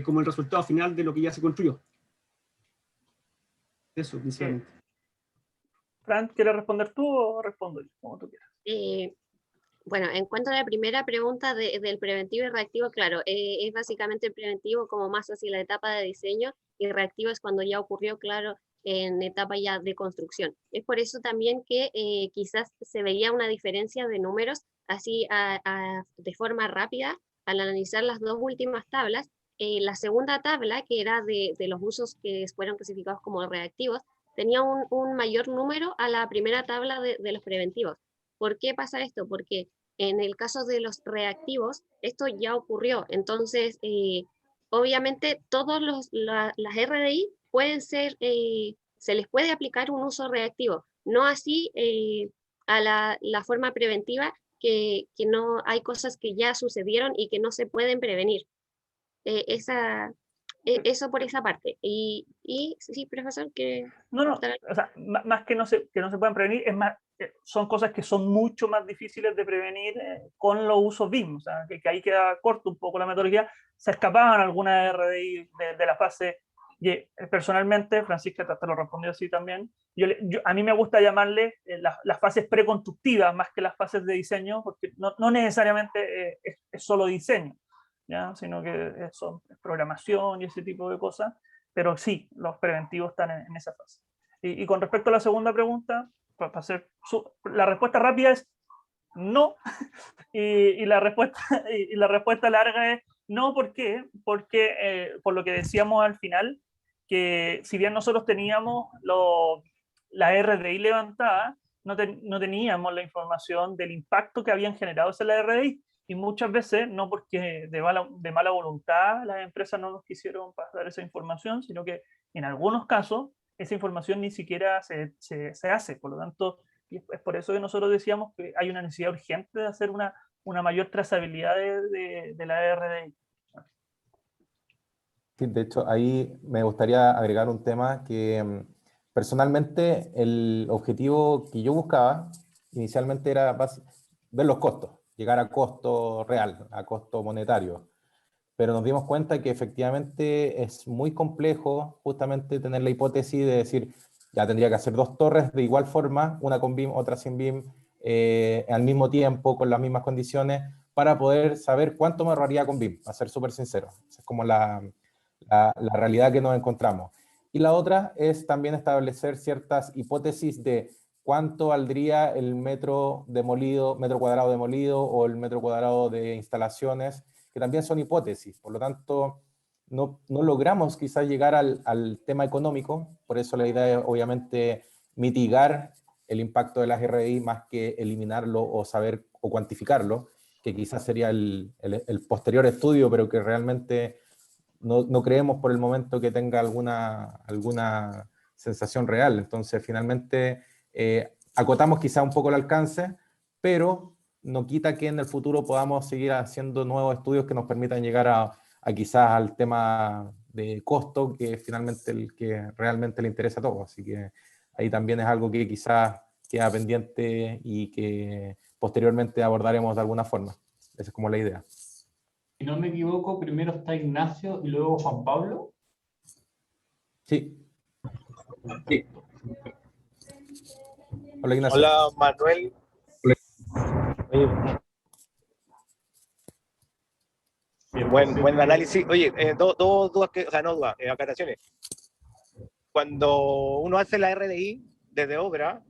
como el resultado final de lo que ya se construyó. Eso, principalmente. Fran, ¿quieres responder tú o respondo yo? Como tú quieras. Bueno, en cuanto a la primera pregunta del preventivo y reactivo, claro, es básicamente el preventivo como más hacia la etapa de diseño, y el reactivo es cuando ya ocurrió, claro, en etapa ya de construcción. Es por eso también que quizás se veía una diferencia de números así de forma rápida al analizar las dos últimas tablas. La segunda tabla, que era de los usos que fueron clasificados como reactivos, tenía un mayor número a la primera tabla de los preventivos. ¿Por qué pasa esto? Porque en el caso de los reactivos, esto ya ocurrió. Entonces, obviamente, las RDI pueden ser, se les puede aplicar un uso reactivo, no así a la forma preventiva, que no hay cosas que ya sucedieron y que no se pueden prevenir. Eso por esa parte. Y sí, profesor, que... No, o sea, más que no se puedan prevenir, es más, son cosas que son mucho más difíciles de prevenir con los usos BIM, o sea, que ahí queda corto un poco la metodología. Se escapaban algunas RDI de la fase, y personalmente, Francisca te lo respondió así también, a mí me gusta llamarle las fases preconstructivas más que las fases de diseño, porque no necesariamente es solo diseño, ¿ya? Sino que es programación y ese tipo de cosas. Pero sí, los preventivos están en esa fase. Y con respecto a la segunda pregunta, para hacer la respuesta rápida es no, y la respuesta larga es no. ¿Por qué? Porque por lo que decíamos al final, que si bien nosotros teníamos la RDI levantada, no teníamos la información del impacto que habían generado esa la RDI. Y muchas veces, no porque de mala voluntad las empresas no nos quisieron pasar esa información, sino que en algunos casos esa información ni siquiera se hace. Por lo tanto, es por eso que nosotros decíamos que hay una necesidad urgente de hacer una mayor trazabilidad de la RDI. Sí, de hecho, ahí me gustaría agregar un tema que personalmente el objetivo que yo buscaba inicialmente era ver los costos, llegar a costo real, a costo monetario. Pero nos dimos cuenta que efectivamente es muy complejo justamente tener la hipótesis de decir, ya tendría que hacer dos torres de igual forma, una con BIM, otra sin BIM, al mismo tiempo, con las mismas condiciones, para poder saber cuánto me ahorraría con BIM, a ser súper sincero. Esa es como la realidad que nos encontramos. Y la otra es también establecer ciertas hipótesis de cuánto valdría el metro cuadrado demolido o el metro cuadrado de instalaciones, que también son hipótesis. Por lo tanto, no logramos quizás llegar al tema económico, por eso la idea es obviamente mitigar el impacto de las RDI más que eliminarlo o saber o cuantificarlo, que quizás sería el posterior estudio, pero que realmente no creemos por el momento que tenga alguna sensación real. Entonces, finalmente, acotamos quizá un poco el alcance, pero no quita que en el futuro podamos seguir haciendo nuevos estudios que nos permitan llegar a quizás al tema de costo, que es finalmente el que realmente le interesa a todos. Así que ahí también es algo que quizás queda pendiente y que posteriormente abordaremos de alguna forma. Esa es como la idea. Si no me equivoco, primero está Ignacio y luego Juan Pablo. Sí. Hola, Ignacio. Hola, Manuel. Buen análisis. Oye, dos dudas, aclaraciones. Cuando uno hace la RDI desde obra,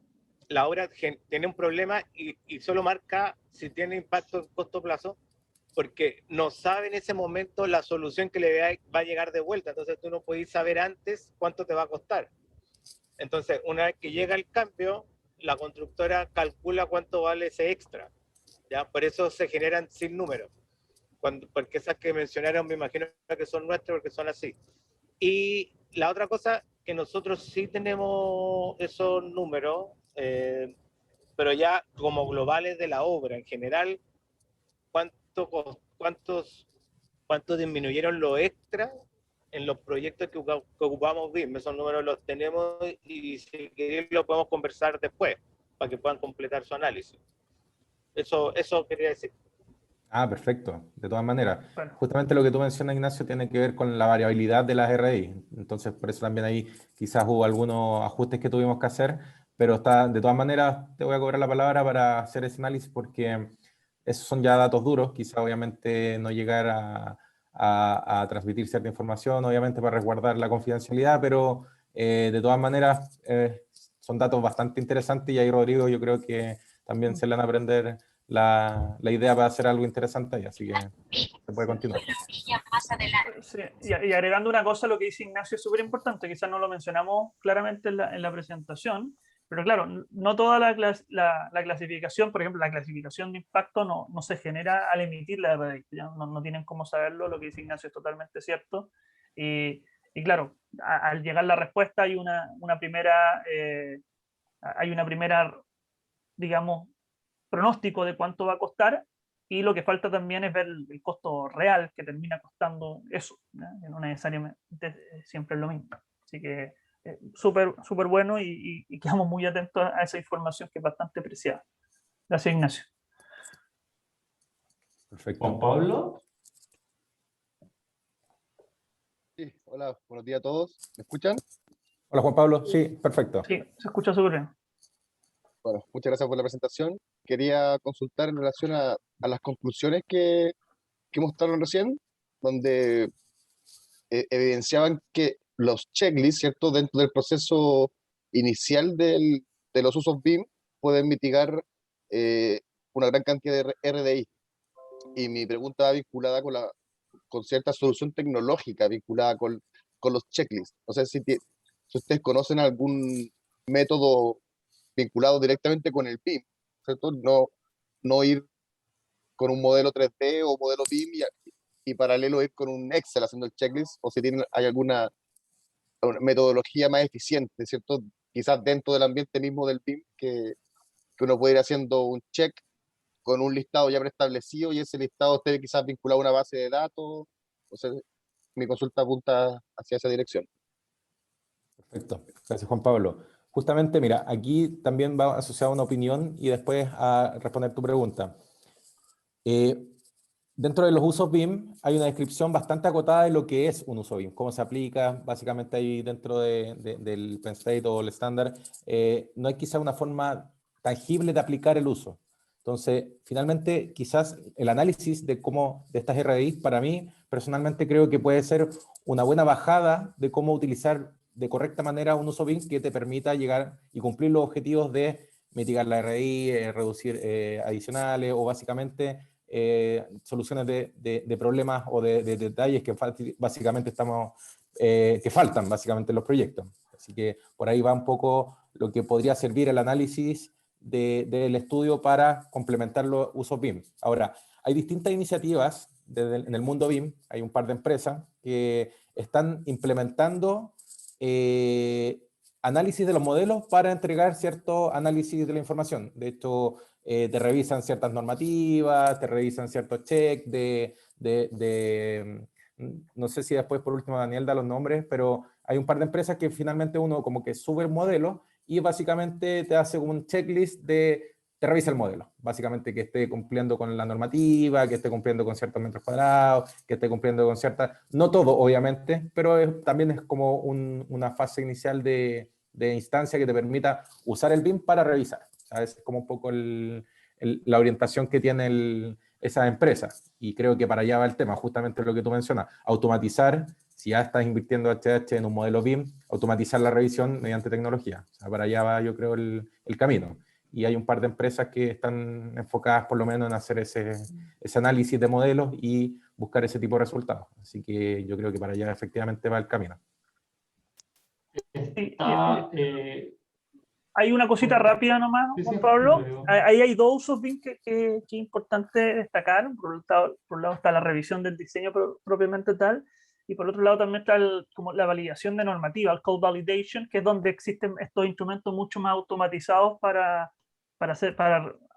la obra tiene un problema y solo marca si tiene impacto en corto plazo, porque no sabe en ese momento la solución que le va a llegar de vuelta. Entonces tú no puedes saber antes cuánto te va a costar. Entonces, una vez que llega el cambio, la constructora calcula cuánto vale ese extra. ¿Ya? Por eso se generan sin números. Porque esas que mencionaron me imagino que son nuestras porque son así. Y la otra cosa, que nosotros sí tenemos esos números, pero ya como globales de la obra en general, cuánto disminuyeron los extras en los proyectos que ocupamos BIM. Esos números los tenemos y si quieren lo podemos conversar después para que puedan completar su análisis. Eso quería decir. Ah, perfecto. De todas maneras, Bueno. justamente lo que tú mencionas, Ignacio, tiene que ver con la variabilidad de las RDI. Entonces, por eso también ahí quizás hubo algunos ajustes que tuvimos que hacer, pero de todas maneras te voy a cobrar la palabra para hacer ese análisis porque esos son ya datos duros. Quizás obviamente no llegar a transmitir cierta información, obviamente para resguardar la confidencialidad, pero de todas maneras son datos bastante interesantes y ahí, Rodrigo, yo creo que también se le van a aprender la idea para hacer algo interesante ahí, así que se puede continuar. Sí, y agregando una cosa, lo que dice Ignacio es súper importante, quizás no lo mencionamos claramente en la presentación, pero claro, no toda la clasificación, por ejemplo, la clasificación de impacto no se genera al emitir la RDI, no tienen cómo saberlo, lo que dice Ignacio es totalmente cierto, y claro, al llegar la respuesta hay una primera, digamos, pronóstico de cuánto va a costar, y lo que falta también es ver el costo real que termina costando eso, ¿no? No necesariamente siempre es lo mismo. Así que súper bueno y quedamos muy atentos a esa información que es bastante preciada. Gracias, Ignacio. Perfecto. Juan Pablo. Sí, hola, buenos días a todos. ¿Me escuchan? Hola, Juan Pablo. Sí, perfecto. Sí, se escucha súper bien. Bueno, muchas gracias por la presentación. Quería consultar en relación a las conclusiones que mostraron recién, donde evidenciaban que los checklists, ¿cierto?, dentro del proceso inicial de los usos BIM pueden mitigar una gran cantidad de RDI. Y mi pregunta va vinculada con cierta solución tecnológica vinculada con los checklists. No sé si ustedes conocen algún método vinculado directamente con el BIM, ¿cierto? No ir con un modelo 3D o modelo BIM y paralelo ir con un Excel haciendo el checklist, o si hay alguna metodología más eficiente, ¿cierto? Quizás dentro del ambiente mismo del BIM, que uno puede ir haciendo un check con un listado ya preestablecido y ese listado esté quizás vinculado a una base de datos. O sea, mi consulta apunta hacia esa dirección. Perfecto. Gracias, Juan Pablo. Justamente, mira, aquí también va asociada una opinión y después a responder tu pregunta. Dentro de los usos BIM hay una descripción bastante acotada de lo que es un uso BIM, cómo se aplica, básicamente ahí dentro del Penstate o el estándar, no hay quizá una forma tangible de aplicar el uso. Entonces, finalmente, quizás el análisis de estas RDI, para mí, personalmente creo que puede ser una buena bajada de cómo utilizar de correcta manera un uso BIM que te permita llegar y cumplir los objetivos de mitigar la RI, reducir adicionales o básicamente soluciones de problemas o de detalles que básicamente que faltan básicamente en los proyectos. Así que por ahí va un poco lo que podría servir el análisis del estudio para complementar los usos BIM. Ahora, hay distintas iniciativas en el mundo BIM, hay un par de empresas que están implementando análisis de los modelos para entregar cierto análisis de la información. De hecho, te revisan ciertas normativas, te revisan ciertos checks no sé si después por último Daniel da los nombres, pero hay un par de empresas que finalmente uno como que sube el modelo y básicamente te hace un checklist te revisa el modelo, básicamente que esté cumpliendo con la normativa, que esté cumpliendo con ciertos metros cuadrados, que esté cumpliendo con ciertas, no todo obviamente, pero también es como una fase inicial de instancia que te permita usar el BIM para revisar, ¿sabes? Es como un poco la orientación que tiene esa empresa, y creo que para allá va el tema, justamente lo que tú mencionas, automatizar, si ya estás invirtiendo HH en un modelo BIM, automatizar la revisión mediante tecnología, o sea, para allá va yo creo el camino. Y hay un par de empresas que están enfocadas por lo menos en hacer ese análisis de modelos y buscar ese tipo de resultados. Así que yo creo que para allá efectivamente va el camino. Hay una cosita rápida nomás, Juan Pablo. Ahí hay dos usos BIM que es importante destacar. Por un lado está la revisión del diseño propiamente tal, y por otro lado también está como la validación de normativa, el code validation, que es donde existen estos instrumentos mucho más automatizados para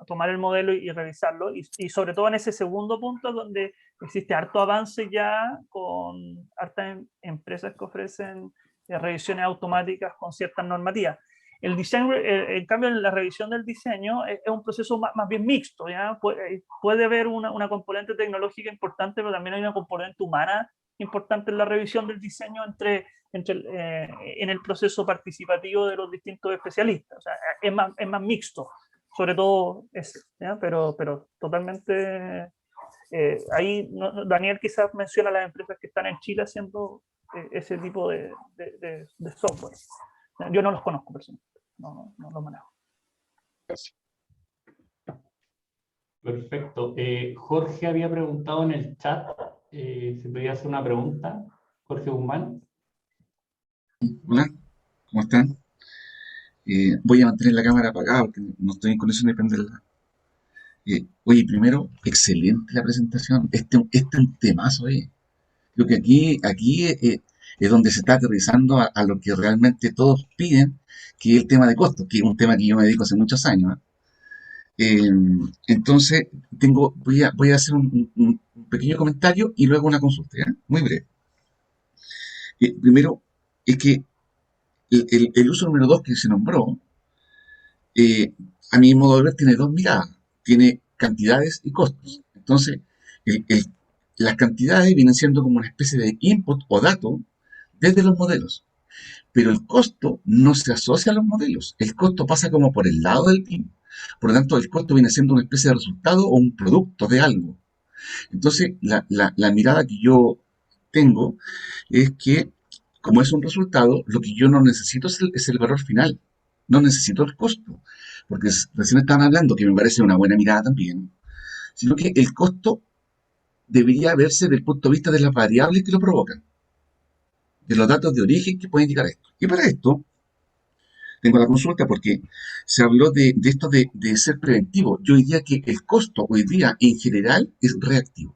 tomar el modelo y revisarlo, y sobre todo en ese segundo punto donde existe harto avance ya con hartas empresas que ofrecen revisiones automáticas con ciertas normativas. El diseño, en cambio, en la revisión del diseño es un proceso más bien mixto, ¿ya? Puede haber una componente tecnológica importante, pero también hay una componente humana importante en la revisión del diseño en el proceso participativo de los distintos especialistas. O sea, es más mixto, sobre todo ese, ¿ya? Pero totalmente, ahí Daniel quizás menciona las empresas que están en Chile haciendo ese tipo de software. Yo no los conozco personalmente, no los manejo. Gracias. Perfecto. Jorge había preguntado en el chat si podía hacer una pregunta. Jorge Guzmán. Hola, ¿cómo están? Voy a mantener la cámara apagada porque no estoy en condición de prenderla. Oye, primero, excelente la presentación. Este es un temazo, Creo que aquí es donde se está aterrizando a lo que realmente todos piden, que es el tema de costos, que es un tema que yo me dedico hace muchos años. Entonces, voy a hacer un pequeño comentario y luego una consulta, ¿ya? Muy breve. Primero, es que el uso número 2 que se nombró, a mi modo de ver, tiene dos miradas. Tiene cantidades y costos. Entonces, las cantidades vienen siendo como una especie de input o dato desde los modelos. Pero el costo no se asocia a los modelos. El costo pasa como por el lado del BIM. Por lo tanto, el costo viene siendo una especie de resultado o un producto de algo. Entonces, la mirada que yo tengo es que, como es un resultado, lo que yo no necesito es el valor final. No necesito el costo. Porque recién estaban hablando, que me parece una buena mirada también, sino que el costo debería verse desde el punto de vista de las variables que lo provocan, de los datos de origen que pueden llegar a esto. Y para esto, tengo la consulta porque se habló de esto de ser preventivo. Yo diría que el costo hoy día en general es reactivo,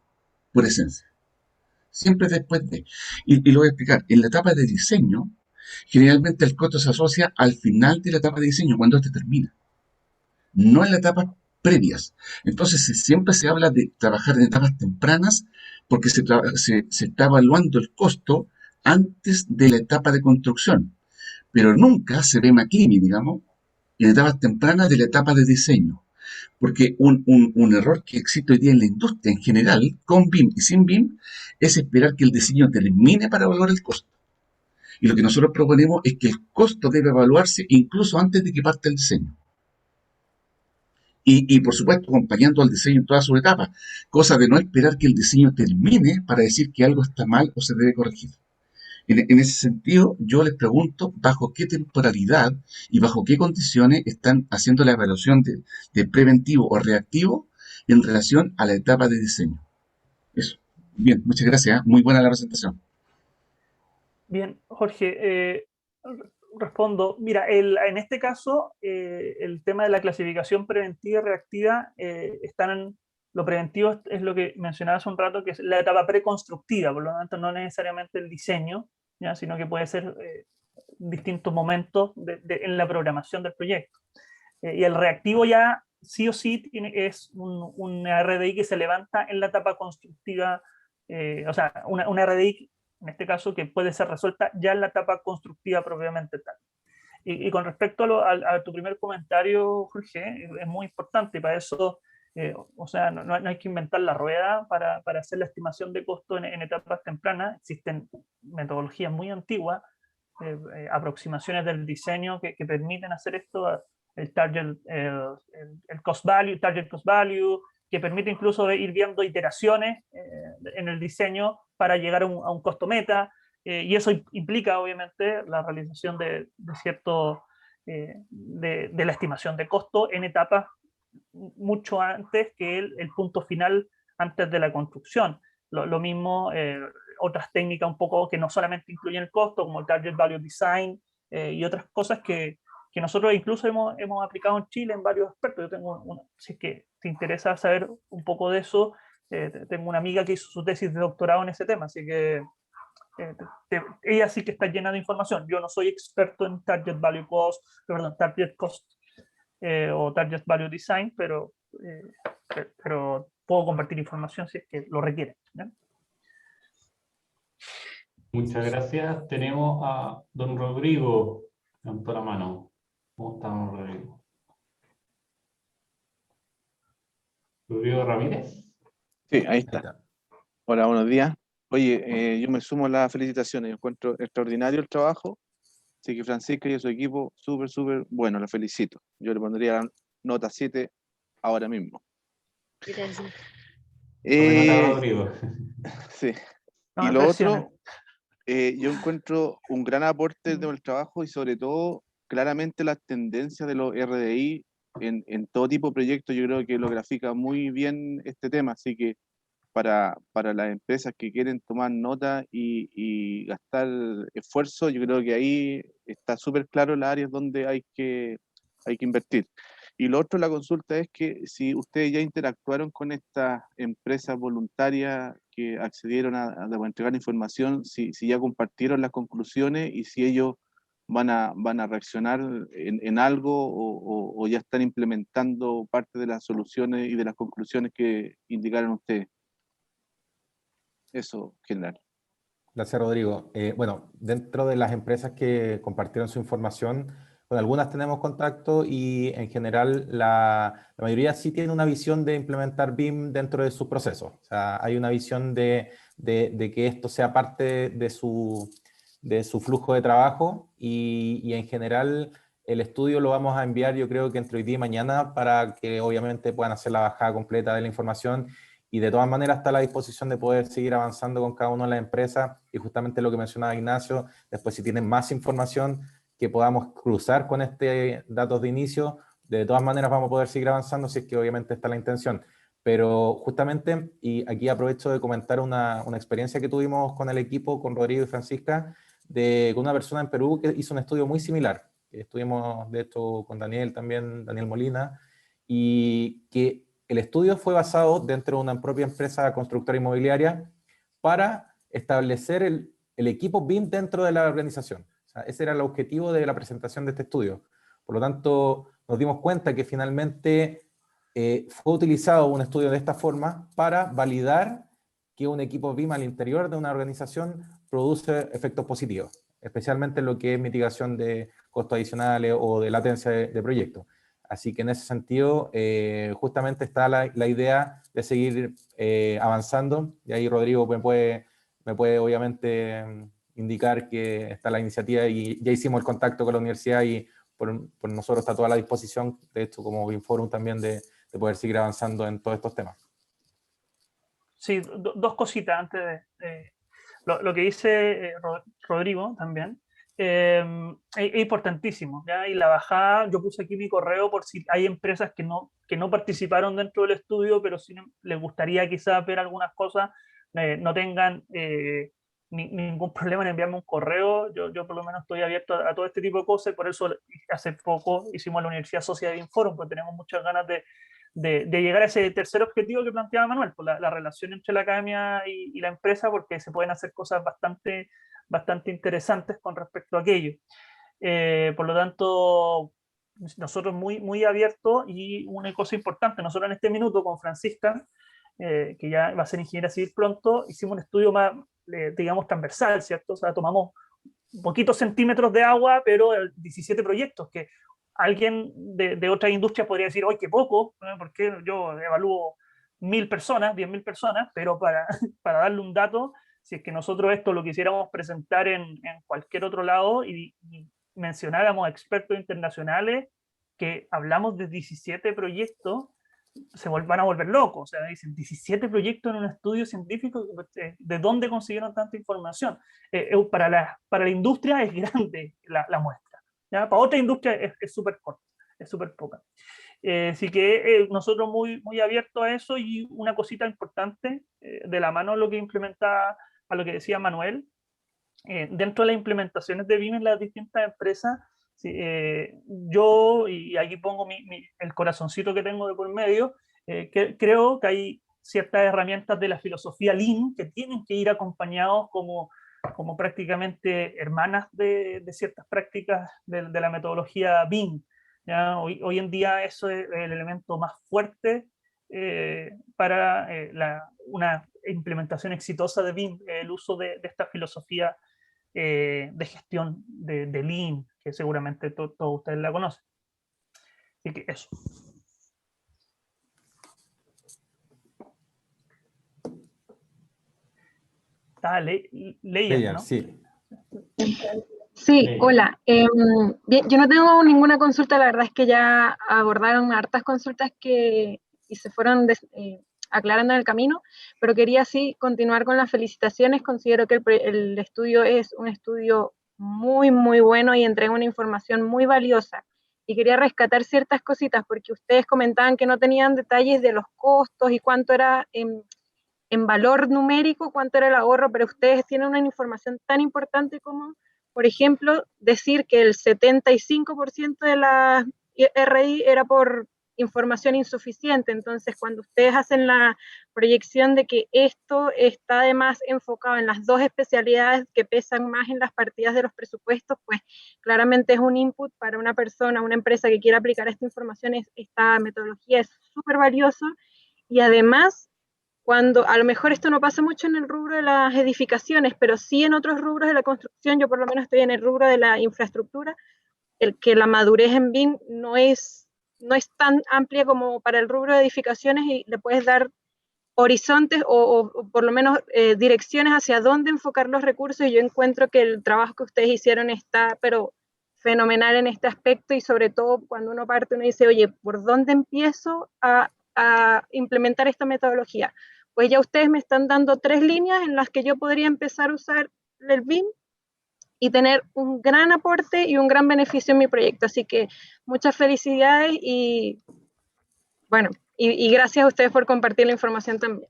por esencia. Siempre después de. Y lo voy a explicar. En la etapa de diseño, generalmente el costo se asocia al final de la etapa de diseño, cuando este termina. No en las etapas previas. Entonces siempre se habla de trabajar en etapas tempranas porque se está evaluando el costo antes de la etapa de construcción. Pero nunca se ve McKinney, digamos, en etapas tempranas de la etapa de diseño. Porque un error que existe hoy día en la industria en general, con BIM y sin BIM, es esperar que el diseño termine para evaluar el costo. Y lo que nosotros proponemos es que el costo debe evaluarse incluso antes de que parte el diseño. Y por supuesto, acompañando al diseño en todas sus etapas, cosa de no esperar que el diseño termine para decir que algo está mal o se debe corregir. En ese sentido, yo les pregunto bajo qué temporalidad y bajo qué condiciones están haciendo la evaluación de preventivo o reactivo en relación a la etapa de diseño. Eso. Bien, muchas gracias. Muy buena la presentación. Bien, Jorge, respondo. Mira, en este caso, el tema de la clasificación preventiva y reactiva, lo preventivo es lo que mencionaba hace un rato, que es la etapa preconstructiva, por lo tanto no necesariamente el diseño, ¿ya? Sino que puede ser distintos momentos en la programación del proyecto. Y el reactivo ya sí o sí es un RDI que se levanta en la etapa constructiva, o sea, una RDI en este caso que puede ser resuelta ya en la etapa constructiva propiamente tal. Y con respecto a tu primer comentario, Jorge, es muy importante, para eso, o sea, no hay que inventar la rueda para hacer la estimación de costo en etapas tempranas. Existen metodologías muy antiguas, aproximaciones del diseño que permiten hacer esto, el cost value, target cost value, que permite incluso ir viendo iteraciones en el diseño para llegar a un costo meta, y eso implica obviamente la realización de la estimación de costo en etapas mucho antes que el punto final, antes de la construcción. Lo mismo, otras técnicas un poco que no solamente incluyen el costo, como el Target Value Design y otras cosas que nosotros incluso hemos aplicado en Chile en varios expertos. Yo tengo si es que te interesa saber un poco de eso, tengo una amiga que hizo su tesis de doctorado en ese tema, así que ella sí que está llena de información. Yo no soy experto en Target Value Cost, perdón, Target Cost o Target Value Design, pero puedo compartir información si es que lo requieren, ¿no? Muchas gracias. Tenemos a don Rodrigo, levantó la mano. ¿Cómo está, don Rodrigo? Rodrigo Ramírez. Sí, ahí está. Hola, buenos días. Oye, yo me sumo a las felicitaciones. Yo encuentro extraordinario el trabajo. Así que Francisca y su equipo, súper bueno, la felicito. Yo le pondría la nota 7 ahora mismo. Gracias. Rodrigo. Sí. No, Y lo otro, yo encuentro un gran aporte del trabajo y sobre todo claramente las tendencias de los RDI en todo tipo de proyectos. Yo creo que lo grafica muy bien este tema, así que para las empresas que quieren tomar nota y gastar esfuerzo, yo creo que ahí está súper claro las áreas donde hay que invertir. Y lo otro, la consulta es que si ustedes ya interactuaron con estas empresas voluntarias que accedieron a entregar información, si ya compartieron las conclusiones y si ellos van a reaccionar en algo o ya están implementando parte de las soluciones y de las conclusiones que indicaron ustedes. Eso, general. Gracias, Rodrigo. Bueno, dentro de las empresas que compartieron su información, con algunas tenemos contacto y en general la mayoría sí tiene una visión de implementar BIM dentro de sus procesos. O sea, hay una visión de que esto sea parte de su flujo de trabajo y en general el estudio lo vamos a enviar, yo creo que entre hoy día y mañana, para que obviamente puedan hacer la bajada completa de la información. Y de todas maneras está a la disposición de poder seguir avanzando con cada una de las empresas y justamente lo que mencionaba Ignacio, después si tienen más información que podamos cruzar con datos de inicio, de todas maneras vamos a poder seguir avanzando si es que obviamente está la intención. Pero justamente, y aquí aprovecho de comentar una experiencia que tuvimos con el equipo, con Rodrigo y Francisca, con una persona en Perú que hizo un estudio muy similar. Estuvimos de hecho con Daniel también, Daniel Molina, y que el estudio fue basado dentro de una propia empresa constructora inmobiliaria para establecer el equipo BIM dentro de la organización. O sea, ese era el objetivo de la presentación de este estudio. Por lo tanto, nos dimos cuenta que finalmente fue utilizado un estudio de esta forma para validar que un equipo BIM al interior de una organización produce efectos positivos, especialmente en lo que es mitigación de costos adicionales o de latencia de proyectos. Así que en ese sentido, justamente está la idea de seguir avanzando, y ahí Rodrigo me puede obviamente indicar que está la iniciativa y ya hicimos el contacto con la universidad y por nosotros está toda la disposición, de hecho como BIMforum también, de poder seguir avanzando en todos estos temas. Sí, dos cositas antes de... lo que dice Rodrigo también, es importantísimo, ¿ya? Y la bajada, yo puse aquí mi correo por si hay empresas que no participaron dentro del estudio, pero si les gustaría quizás ver algunas cosas, no tengan ningún problema en enviarme un correo. Yo por lo menos estoy abierto a todo este tipo de cosas, por eso hace poco hicimos la Universidad Social Inforum, porque tenemos muchas ganas de llegar a ese tercer objetivo que planteaba Manuel, por la relación entre la academia y la empresa, porque se pueden hacer cosas bastante interesantes con respecto a aquello. Por lo tanto, nosotros muy abiertos, y una cosa importante, nosotros en este minuto con Francisca, que ya va a ser ingeniera civil pronto, hicimos un estudio más, digamos, transversal, ¿cierto? O sea, tomamos poquitos centímetros de agua, pero 17 proyectos, que alguien de otra industria podría decir, ¡ay, qué poco! Porque yo evalúo 1.000 personas, 10.000 personas, pero para darle un dato, si es que nosotros esto lo quisiéramos presentar en cualquier otro lado y mencionáramos a expertos internacionales que hablamos de 17 proyectos, se van a volver locos. O sea, dicen 17 proyectos en un estudio científico, ¿de dónde consiguieron tanta información? Para la industria es grande la muestra, ¿ya? Para otra industria es súper corta, es súper poca. Así que nosotros muy abiertos a eso. Y una cosita importante, de la mano a lo que implementa, a lo que decía Manuel, dentro de las implementaciones de BIM en las distintas empresas, sí, yo, y aquí pongo el corazoncito que tengo de por medio, creo que hay ciertas herramientas de la filosofía Lean que tienen que ir acompañados como prácticamente hermanas de ciertas prácticas de la metodología BIM. ¿Ya? Hoy en día eso es el elemento más fuerte para una implementación exitosa de BIM, el uso de esta filosofía de gestión de Lean, que seguramente todos ustedes la conocen. Así que eso. Leia, ¿no? Sí. Sí, hola. Bien, yo no tengo ninguna consulta, la verdad es que ya abordaron hartas consultas y se fueron aclarando en el camino, pero quería sí continuar con las felicitaciones. Considero que el estudio es un estudio muy bueno y entrega una información muy valiosa. Y quería rescatar ciertas cositas, porque ustedes comentaban que no tenían detalles de los costos y cuánto era en valor numérico, cuánto era el ahorro, pero ustedes tienen una información tan importante como, por ejemplo, decir que el 75% de la RI era por información insuficiente. Entonces, cuando ustedes hacen la proyección de que esto está además enfocado en las dos especialidades que pesan más en las partidas de los presupuestos, pues claramente es un input para una persona, una empresa que quiera aplicar esta información. Esta metodología es súper valiosa. Y además, cuando a lo mejor esto no pasa mucho en el rubro de las edificaciones, pero sí en otros rubros de la construcción, yo por lo menos estoy en el rubro de la infraestructura, el que la madurez en BIM no es tan amplia como para el rubro de edificaciones, y le puedes dar horizontes o por lo menos direcciones hacia dónde enfocar los recursos. Y yo encuentro que el trabajo que ustedes hicieron está pero fenomenal en este aspecto, y sobre todo cuando uno parte, uno dice, oye, ¿por dónde empiezo a implementar esta metodología? Pues ya ustedes me están dando 3 líneas en las que yo podría empezar a usar el BIM y tener un gran aporte y un gran beneficio en mi proyecto. Así que muchas felicidades y bueno, y gracias a ustedes por compartir la información también.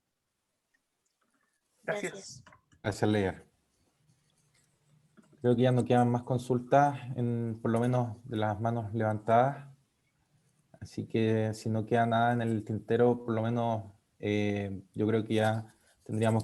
Gracias. Gracias, Leia. Creo que ya no quedan más consultas, por lo menos de las manos levantadas. Así que si no queda nada en el tintero, por lo menos yo creo que ya tendríamos